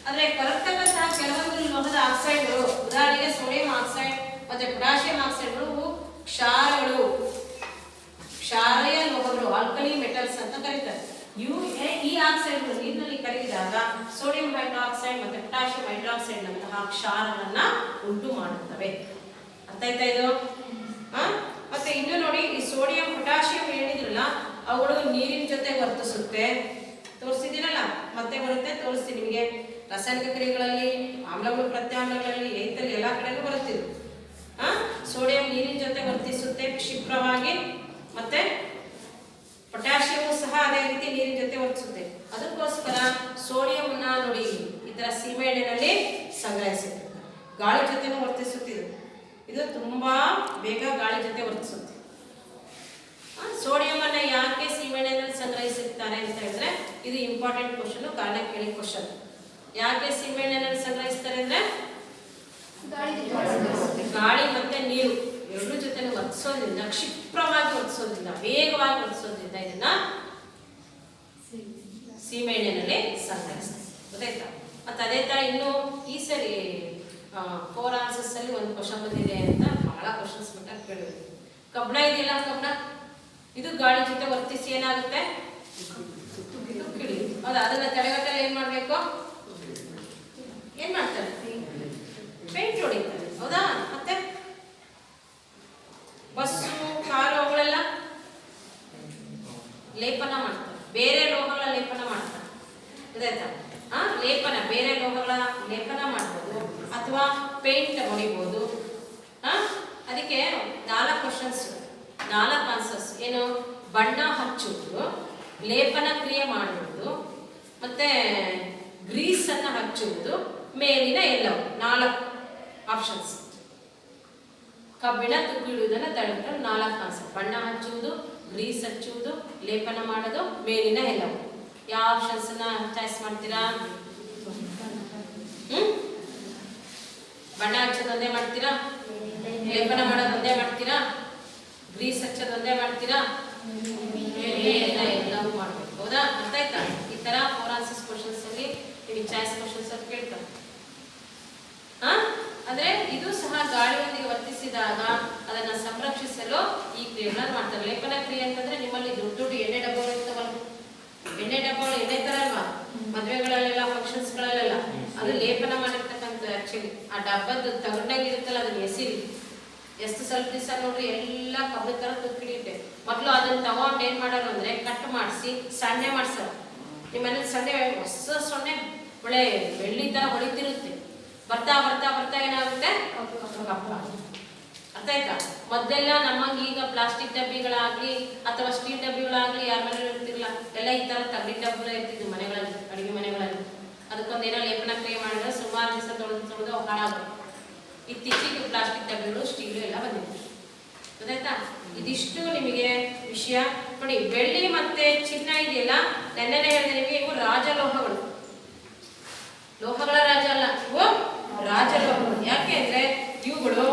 ಆದ್ರೆ ಕರಗ್ತಕ್ಕಂತಹ ಕೆಲವೊಂದು ಲೋಹದ ಆಕ್ಸೈಡ್ಗಳು ಉದಾಹರಣೆಗೆ ಸೋಡಿಯಂ ಆಕ್ಸೈಡ್ ಮತ್ತೆ ಪೊಟ್ಯಾಷಿಯಂ ಆಕ್ಸೈಡ್ಗಳು ಕ್ಷಾರಗಳು, ಕ್ಷಾರೀಯ ಲೋಹಗಳು, ಆಲ್ಕಲಿ ಮೆಟಲ್ಸ್ ಅಂತ ಕರೀತಾರೆ. ಈ ಆಕ್ಸೈಡ್ಗಳು ನೀರಿನಲ್ಲಿ ಕರಗಿದಾಗ ಸೋಡಿಯಂ ಹೈಡ್ರಾಕ್ಸೈಡ್ ಮತ್ತೆ ಪೊಟ್ಯಾಷಿಯಂ ಹೈಡ್ರಾಕ್ಸೈಡ್ ನಂತಹ ಕ್ಷಾರಗಳನ್ನ ಉಂಟು ಮಾಡುತ್ತವೆ. ಅರ್ಥ ಆಯ್ತಾ ಇದು? ಮತ್ತೆ ಇನ್ನು ನೋಡಿ, ಈ ಸೋಡಿಯಂ ಪೊಟ್ಯಾಷಿಯಂ ಹೇಳಿದ್ರಲ್ಲ ಅವುಗಳು ನೀರಿನ ಜೊತೆ ವರ್ತಿಸುತ್ತೆ. ತೋರಿಸಿದ್ದೀನಲ್ಲ, ಮತ್ತೆ ಬರುತ್ತೆ ತೋರಿಸ್ತೀನಿ ನಿಮಗೆ. ರಾಸಾಯನಿಕ ಕ್ರಿಯೆಗಳಲ್ಲಿ ಆಮ್ಲಗಳು, ಪ್ರತ್ಯಾಮ್ಲಗಳಲ್ಲಿ, ರೈತಲ್ಲಿ ಎಲ್ಲ ಕಡೆನೂ ಬರುತ್ತಿದೆ. ಸೋಡಿಯಂ ನೀರಿನ ಜೊತೆ ವರ್ತಿಸುತ್ತೆ ಕ್ಷಿಪ್ರವಾಗಿ, ಮತ್ತೆ ಪೊಟ್ಯಾಷಿಯಂ ಸಹ ಅದೇ ರೀತಿ ನೀರಿನ ಜೊತೆ ವರ್ತಿಸುತ್ತೆ. ಅದಕ್ಕೋಸ್ಕರ ಸೋಡಿಯಂ ನೋಡಿ ಈ ತರ ಸೀಮೆಎಣ್ಣೆಯಲ್ಲಿ ಸಂಗ್ರಹಿಸುತ್ತೆ. ಗಾಳಿ ಜೊತೆನೂ ವರ್ತಿಸುತ್ತಿದೆ. ಇದು ತುಂಬಾ ಬೇಗ ಗಾಳಿ ಜೊತೆ ವರ್ತಿಸುತ್ತೆ. ಸೋಡಿಯಂ ಅನ್ನ ಯಾಕೆ ಸೀಮೆಎಣ್ಣೆಯಲ್ಲಿ ಸಂಗ್ರಹಿಸುತ್ತಾರೆ ಅಂತ ಹೇಳಿದ್ರೆ ಇದು ಇಂಪಾರ್ಟೆಂಟ್ ಕ್ವಶನ್, ಕಾರಣ ಕೇಳಿ ಕ್ವಶನ್. ಯಾಕೆ ಸೀಮೆಎಣ್ಣೆಯಲ್ಲಿ ಸಂಗ್ರಹಿಸ್ತಾರೆ ಅಂದ್ರೆ ಗಾಳಿ ಮತ್ತೆ ನೀರು ಎರಡು ಜೊತೆ ವರ್ತಿಸೋದ್ರಿಂದ, ಕ್ಷಿಪ್ರವಾಗಿ ವರ್ತಿಸೋದ್ರಿಂದ, ವೇಗವಾಗಿ ವರ್ತಿಸೋದ್ರಿಂದ ಇದನ್ನ ಸೀಮೆಎಣ್ಣೆಯಲ್ಲಿ ಸಂಗ್ರಹಿಸ್ತಾರೆ. ಗೊತ್ತಾಯ್ತಾ? ಮತ್ತೆ ಅದೇ ತರ ಇನ್ನು ಈ ಸರಿ 4 ಆನ್ಸರ್ಸ್ ಅಲ್ಲಿ ಒಂದು ಕ್ವಶನ್ ಬಂದಿದೆ ಅಂತ ಬಹಳ ಕ್ವಶನ್ಸ್ ಬಿಟ್ಟ ಕೇಳಿದ್ವಿ. ಕಬ್ಬಣ ಇದೆಯಲ್ಲ, ಕಬ್ಬಣ ಇದು ಗಾಳಿ ಜೊತೆ ವರ್ತಿಸಿ ಏನಾಗುತ್ತೆ? ಹೌದಾ? ಅದನ್ನ ತಡೆಗಟ್ಟಲು ಏನ್ ಮಾಡ್ಬೇಕು? ಏನ್ ಮಾಡ್ತಾರೆ? ಪೇಂಟ್ ಹೊಡಿತಾರೆ. ಹೌದಾ? ಮತ್ತೆ ಬಸ್ಸು, ಕಾರು ಅವುಗಳೆಲ್ಲ ಲೇಪನ ಮಾಡ್ತಾರೆ. ಬೇರೆ ಲೋಹಗಳ ಲೇಪನ ಮಾಡ್ತಾರೆ. ಗೊತ್ತಾಯ್ತಾ? ಲೇಪನ, ಬೇರೆ ಲೋಹಗಳ ಲೇಪನ ಮಾಡ್ಬೋದು ಅಥವಾ ಪೇಂಟ್ ಹೊಡಿಬೋದು. ಅದಕ್ಕೆ 4 ಕ್ವಶನ್ಸ್, 4 ಆನ್ಸರ್ಸ್. ಏನು? ಬಣ್ಣ ಹಚ್ಚುವುದು, ಲೇಪನ ಕ್ರಿಯೆ ಮಾಡುವುದು, ಮತ್ತೆ ಗ್ರೀಸನ್ನು ಹಚ್ಚುವುದು, ಮೇಲಿನ ಎಲ್ಲವು 4 ಆಪ್ಷನ್ಸ್. ಕಬ್ಬಿಣ ತುಕ್ಕು ಇಡುವುದನ್ನು ತಡೆಗಟ್ಟಲು 4 ಕಾನ್ಸೆಪ್ಟ್. ಬಣ್ಣ ಹಚ್ಚುವುದು, ಗ್ರೀಸ್ ಹಚ್ಚುವುದು, ಲೇಪನ ಮಾಡೋದು, ಮೇಲಿನ ಎಲ್ಲವು. ಯಾವ ಆಪ್ಷನ್ಸ್ ಚಾಯ್ಸ್ ಮಾಡ್ತೀರಾ? ಬಣ್ಣ ಹಚ್ಚೋದು ಒಂದೇ ಮಾಡ್ತೀರಾ? ಲೇಪನ ಮಾಡೋದು ಒಂದೇ ಮಾಡ್ತೀರಾ? ಗ್ರೀಸ್ ಹಚ್ಚೋದು ಒಂದೇ ಮಾಡ್ತೀರಾ? ಎಲ್ಲವೂ ಮಾಡ್ಬೇಕು. ಹೌದಾ? ಅರ್ಥ ಆಯ್ತಾ? ಈ ತರ 4 ಆನ್ಸರ್ಸ್ ಕ್ವಶನ್ಸ್ ಅಲ್ಲಿ ನಿಮಗೆ ಚಾಯ್ಸ್ ಕ್ವಶನ್ಸ್ ಅಂತ ಕೇಳ್ತಾರೆ. ಅಂದ್ರೆ ಇದು ಸಹ ಗಾಳಿಯೊಂದಿಗೆ ವರ್ತಿಸಿದಾಗ ಅದನ್ನ ಸಂರಕ್ಷಿಸಲು ಈ ಕ್ರಿಯೆಗಳನ್ನು ಮಾಡ್ತಾರೆ. ಲೇಪನ ಕ್ರಿಯೆ ಅಂತಂದ್ರೆ ನಿಮ್ಮಲ್ಲಿ ದೊಡ್ಡ ದೊಡ್ಡ ಎಣ್ಣೆ ಡಬ್ಬಗಳು ಇರ್ತಾವಲ್ಲ, ಎಣ್ಣೆ ಡಬ್ಬಗಳು ಎಣ್ಣೆ ತರ ಅಲ್ವಾ ಮದ್ವೆಗಳಲ್ಲೆಲ್ಲ ಫಂಕ್ಷನ್ಸ್ಗಳಲ್ಲೆಲ್ಲ, ಅದು ಲೇಪನ ಮಾಡಿರ್ತಕ್ಕಂಥ. ಆಕ್ಚುಲಿ ಆ ಡಬ್ಬದ ತಗೊಂಡಂಗೆ ಇರುತ್ತಲ್ಲ ಅದನ್ನ ಎಸಿರಿ ಎಷ್ಟು ಸ್ವಲ್ಪ ದಿವಸ ನೋಡ್ರಿ ಎಲ್ಲ ಕಬ್ಬದ ತರ ತುಕ್ಕಿಡಿಯುತ್ತೆ. ಮೊದಲು ಅದನ್ನ ತಗೊಂಡು ಏನ್ ಮಾಡೋರು ಅಂದ್ರೆ ಕಟ್ ಮಾಡಿಸಿ ಸಣ್ಣೆ ಮಾಡ್ಸೋರು. ನಿಮ್ಮ ಮನೇಲಿ ಸಣ್ಣೆ ಹೊಸ ಸೊನ್ನೆ ಒಳ್ಳೆ ಬೆಳ್ಳಿ ತರ ಹೊಳಿತಿರುತ್ತೆ. ಬರ್ತಾ ಬರ್ತಾ ಬರ್ತಾ ಏನಾಗುತ್ತೆ? ಅರ್ಥ ಆಯ್ತಾ? ಮೊದಲೆಲ್ಲ ನಮಗೆ ಈಗ ಪ್ಲಾಸ್ಟಿಕ್ ಡಬ್ಬಿಗಳಾಗ್ಲಿ ಅಥವಾ ಸ್ಟೀಲ್ ಡಬ್ಬಿಗಳಾಗ್ಲಿ ಯಾರ ಮನೇಲಿ ಇರ್ತಿರ್ಲಿಲ್ಲ, ಎಲ್ಲ ಈ ತರ ತಗಡಿ ಡಬ್ಬ ಇರ್ತಿದ್ವು ಮನೆಗಳಲ್ಲಿ, ಅಡುಗೆ ಮನೆಗಳಲ್ಲಿ. ಅದಕ್ಕೊಂದೇನೋ ಲೇಪನ ಕ್ರಿಯೆ ಮಾಡಿದ್ರೆ ಸುಮಾರು ದಿವಸ ತೊಳೆದು ಹಾಳಾಗುತ್ತೆ. ಇತ್ತೀಚೆಗೆ ಪ್ಲಾಸ್ಟಿಕ್ ಡಬ್ಬಿಗಳು ಸ್ಟೀಲು ಎಲ್ಲ ಬಂದಿದೆ. ಗೊತ್ತಾಯ್ತಾ? ಇದಿಷ್ಟು ನಿಮಗೆ ವಿಷಯ ನೋಡಿ. ಬೆಳ್ಳಿ ಮತ್ತೆ ಚಿನ್ನ ಇದೆಯಲ್ಲ, ನೆನ್ನೆನೇ ಹೇಳಿದೆ ನಿಮಗೆ, ಇವು ರಾಜಲೋಹಗಳು. ಲೋಹಗಳ ರಾಜ ಅಲ್ಲ, ಇವು ರಾಜಲೋಹಗಳು. ಯಾಕೆ ಅಂದ್ರೆ ಇವುಗಳು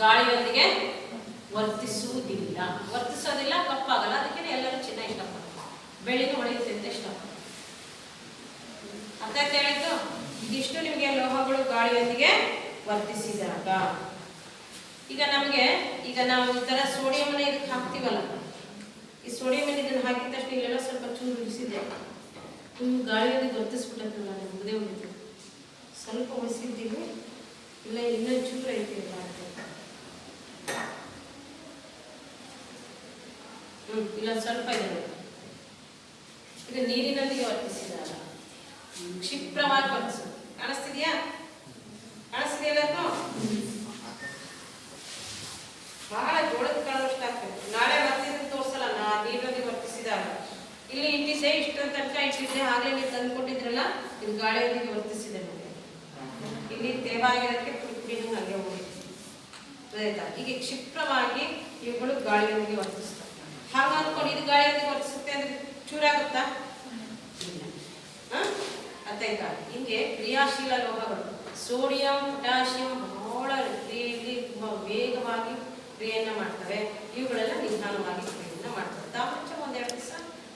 ಗಾಳಿಯೊಂದಿಗೆ ವರ್ತಿಸುವುದಿಲ್ಲ, ಕಪ್ಪಾಗಲ್ಲ. ಅದಕ್ಕೆ ಎಲ್ಲರೂ ಚಿನ್ನ ಇಷ್ಟಪಡ್ತಾರೆ, ಬೆಳ್ಳಿನೂ ಹೊಳೆಯುತ್ತೆ ಅಂತ ಇಷ್ಟಪಡ್ತಾರೆ. ಅರ್ಥ ಆಯ್ತು ಹೇಳಿದ್ದು? ಇದಿಷ್ಟು ನಿಮಗೆ ಲೋಹಗಳು ಗಾಳಿಯೊಂದಿಗೆ ವರ್ತಿಸಿದಾಗ. ಈಗ ನಾವು ಈ ತರ ಸೋಡಿಯಂನ ಇದಕ್ಕೆ ಹಾಕ್ತೀವಲ್ಲ, ಈ ಸೋಡಿಯಂ ಇದನ್ನು ಹಾಕಿದ ತಕ್ಷಣ ಇಲ್ಲೆಲ್ಲ ಸ್ವಲ್ಪ ಚೂರು ಉಳಿಸಿದೆ, ಗಾಳಿಯೊಂದಿಗೆ ವರ್ತಿಸ್ಬಿಟ್ಟಲ್ಲ, ಮುಗ್ದೇ ಹೋಗಿತ್ತು. ಸ್ವಲ್ಪ ಉಳಿಸಿದ್ದೀವಿ, ಇಲ್ಲ ಇನ್ನೊಂದು ಚೂರು ಐತಿ. ಇಲ್ಲ ಸ್ವಲ್ಪ ಇದೆ. ಇದು ನೀರಿನೊಂದಿಗೆ ವರ್ತಿಸಿದಾಗ ಕ್ಷಿಪ್ರವಾಗಿ ವರ್ತಿಸು. ಕಾಣಿಸ್ತಿದ್ಯಾ? ಎಲ್ಲರೂ ಬಹಳ ಜೋಳದ ಕಾಳುವಷ್ಟು ಆಗ್ತದೆ. ನಾಳೆ ಮತ್ತೆ ತೋರಿಸಲ್ಲ. ನೀರಿನೊಂದಿಗೆ ವರ್ತಿಸಿದಾಗ ಇಲ್ಲಿ ಇಟ್ಟಿದ್ದೆ, ಇಷ್ಟೊಂದು ತನಕ ಇಟ್ಟಿದ್ದೆ, ಆಗ್ಲೇ ನೀವು ತಂದುಕೊಟ್ಟಿದ್ರಲ್ಲ, ಇದು ಗಾಳಿಯೊಂದಿಗೆ ವರ್ತಿಸಿದೆ. ನನಗೆ ಇಲ್ಲಿ ತೇವ ಆಗಿರೋದಕ್ಕೆ ಪುಡಿ ಹಾಗೆ ಹೋಗಿತ್ತು. ಆಯ್ತಾ? ಈಗ ಕ್ಷಿಪ್ರವಾಗಿ ಇವುಗಳು ಗಾಳಿಯೊಂದಿಗೆ ವರ್ತಿಸ್ತವೆ. ಹಾಗ ಅಂದ್ಕೊಂಡು ಇದು ಗಾಳಿಯೊಂದಿಗೆ ವರ್ತಿಸುತ್ತೆ ಅಂದ್ರೆ ಚೂರಾಗುತ್ತಾ? ಅರ್ಥ ಆಯ್ತಾ? ಹಿಂಗೆ ಕ್ರಿಯಾಶೀಲ ಲೋಹಗಳು ಸೋಡಿಯಂ, ಪೊಟ್ಯಾಷಿಯಂ ಬಹಳ ಕ್ರಿಯೆಯಲ್ಲಿ ತುಂಬಾ ವೇಗವಾಗಿ ಕ್ರಿಯೆಯನ್ನ ಮಾಡ್ತವೆ. ಇವುಗಳೆಲ್ಲ ನಿಧಾನವಾಗಿ ಕ್ರಿಯೆಯನ್ನ ಮಾಡ್ತವೆ. ತಾಮಂಚ 1-2 ದಿವಸ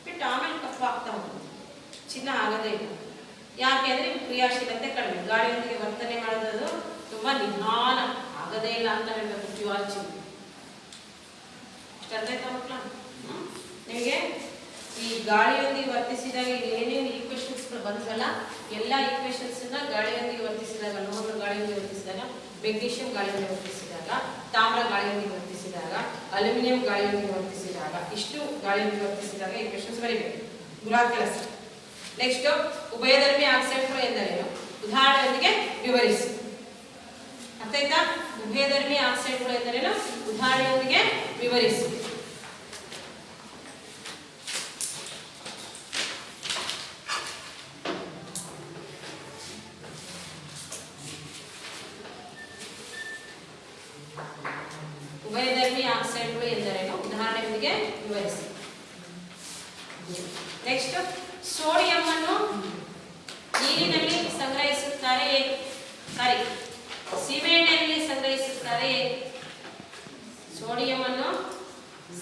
ಬಿಟ್ಟು ಆಮೇಲೆ ಕಪ್ಪು ಆಗ್ತಾ ಹೋಗುತ್ತೆ, ಚಿನ್ನ ಆಗೋದೇ ಇಲ್ಲ. ಯಾಕೆ ಅಂದ್ರೆ ಕ್ರಿಯಾಶೀಲತೆ ಕಡಿಮೆ, ಗಾಳಿಯೊಂದಿಗೆ ವರ್ತನೆ ಮಾಡೋದು ತುಂಬಾ ನಿಧಾನ, ಆಗದೇ ಇಲ್ಲ ಅಂತ ಹೇಳ್ಬೇಕು. ಜ್ವಾರ್ಚಿ ಇಷ್ಟ ಅರ್ಥ ಆಯ್ತಾ ಮಕ್ಕಳ? ನಿಮಗೆ ಈ ಗಾಳಿಯೊಂದಿಗೆ ವರ್ತಿಸಿದಾಗ ಏನೇನು ಈಕ್ವೇಶನ್ಸ್ಗಳು ಬಂದ್ವಲ್ಲ, ಎಲ್ಲ ಈಕ್ವೇಶನ್ಸ್ ಗಾಳಿಯೊಂದಿಗೆ ವರ್ತಿಸಿದಾಗ, ಲೋಹಗಳು ಗಾಳಿಯೊಂದಿಗೆ ವರ್ತಿಸಿದಾಗ, ಮೆಗ್ನೀಷಿಯಂ ಗಾಳಿಯೊಂದಿಗೆ ವರ್ತಿಸಿದಾಗ, ತಾಮ್ರ ಗಾಳಿಯೊಂದಿಗೆ ವರ್ತಿಸಿದಾಗ, ಅಲ್ಯೂಮಿನಿಯಂ ಗಾಳಿಯೊಂದಿಗೆ ವರ್ತಿಸಿದಾಗ, ಇಷ್ಟು ಗಾಳಿಯೊಂದಿಗೆ ವರ್ತಿಸಿದಾಗ ಈಕ್ವೇಶನ್ಸ್ ಬರೀಬೇಕು. ಗುರಾ ಕೆಲಸ. ನೆಕ್ಸ್ಟ್, ಉಭಯಧರ್ಮಿ ಆಕ್ಸೈಡ್ಗಳು ಎಂದರೇನು? ಉದಾಹರಣೆಯೊಂದಿಗೆ ವಿವರಿಸಿ. ಅರ್ಥ ಆಯ್ತಾ? ಉಭಯಧರ್ಮಿ ಆಕ್ಸೈಡ್ಗಳು ಎಂದರೇನು? ಉದಾಹರಣೆಯೊಂದಿಗೆ ವಿವರಿಸಿ. ಉಭಯಧರ್ಮಿ ಆಕ್ಸೈಡ್ಗಳು ಎಂದರೇನು? ಉದಾಹರಣೆಯೊಂದಿಗೆ ವಿವರಿಸಿ. ನೆಕ್ಸ್ಟ್, ಸೋಡಿಯಂ ಅನ್ನು ನೀರಿನಲ್ಲಿ ಸಂಗ್ರಹಿಸುತ್ತಾರೆ, ಸೀಮೆಎಣ್ಣೆಯಲ್ಲಿ ಸಂಗ್ರಹಿಸುತ್ತಾರೆ. ಸೋಡಿಯಂ ಅನ್ನು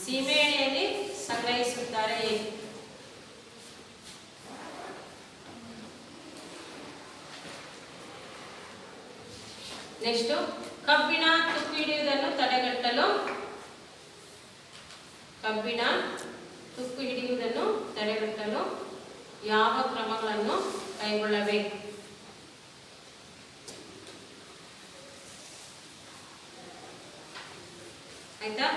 ಸೀಮೆಎಣ್ಣೆಯಲ್ಲಿ ಸಂಗ್ರಹಿಸುತ್ತಾರೆ. ನೆಕ್ಸ್ಟ್, ಕಬ್ಬಿಣ ತುಕ್ಕು ಹಿಡಿಯುವುದನ್ನು ತಡೆಗಟ್ಟಲು ಯಾವ ಕ್ರಮಗಳನ್ನು ಕೈಗೊಳ್ಳಬೇಕು? ಆಯ್ತಾ?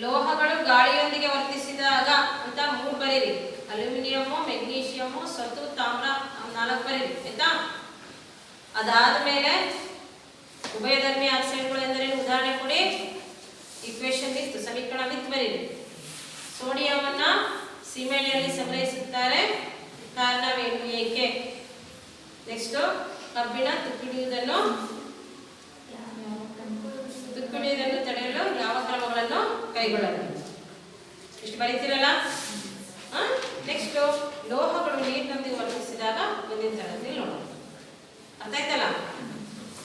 ಲೋಹಗಳು ಗಾಳಿಯೊಂದಿಗೆ ವರ್ತಿಸಿದಾಗ ಅಂತ 3 ಬರೀರಿ. ಅಲ್ಯೂಮಿನಿಯಂ, ಮೆಗ್ನೀಷಿಯಂ, ಸತು, ತಾಮ್ರ 4 ಬರೀರಿ. ಆಯ್ತಾ? ಅದಾದ ಮೇಲೆ ಉಭಯಧರ್ಮಿ ಆಕ್ಸೈಡ್ಗಳು ಎಂದರೇನು ಉದಾಹರಣೆ ಕೊಡಿ. ಇಕ್ವೇಶನ್ ವಿತ್ ಸಮೀಕರಣ ವಿತ್ ಬರೀರಿ. ಸೋಡಿಯಂವನ್ನ ಸೀಮೆಎಣ್ಣೆಯಲ್ಲಿ ಸಂಗ್ರಹಿಸುತ್ತಾರೆ, ಕಾರಣವೇನು, ಏಕೆ? ನೆಕ್ಸ್ಟ್ ಕಬ್ಬಿಣ ತುಕ್ಕಿಡಿಯುವುದನ್ನು ತಡೆಯಲು ಯಾವ ಕ್ರಮಗಳನ್ನು ಕೈಗೊಳ್ಳಬೇಕು? ಇಷ್ಟು ಬರೀತಿರಲ್ಲ. ನೆಕ್ಸ್ಟ್ ಲೋಹಗಳು ನೀರಿನೊಂದಿಗೆ ವರ್ತಿಸಿದಾಗ ಮುಂದಿನ ತರಗತಿಯಲ್ಲಿ ನೋಡೋಣ. ಅರ್ಥ ಆಯ್ತಲ್ಲ?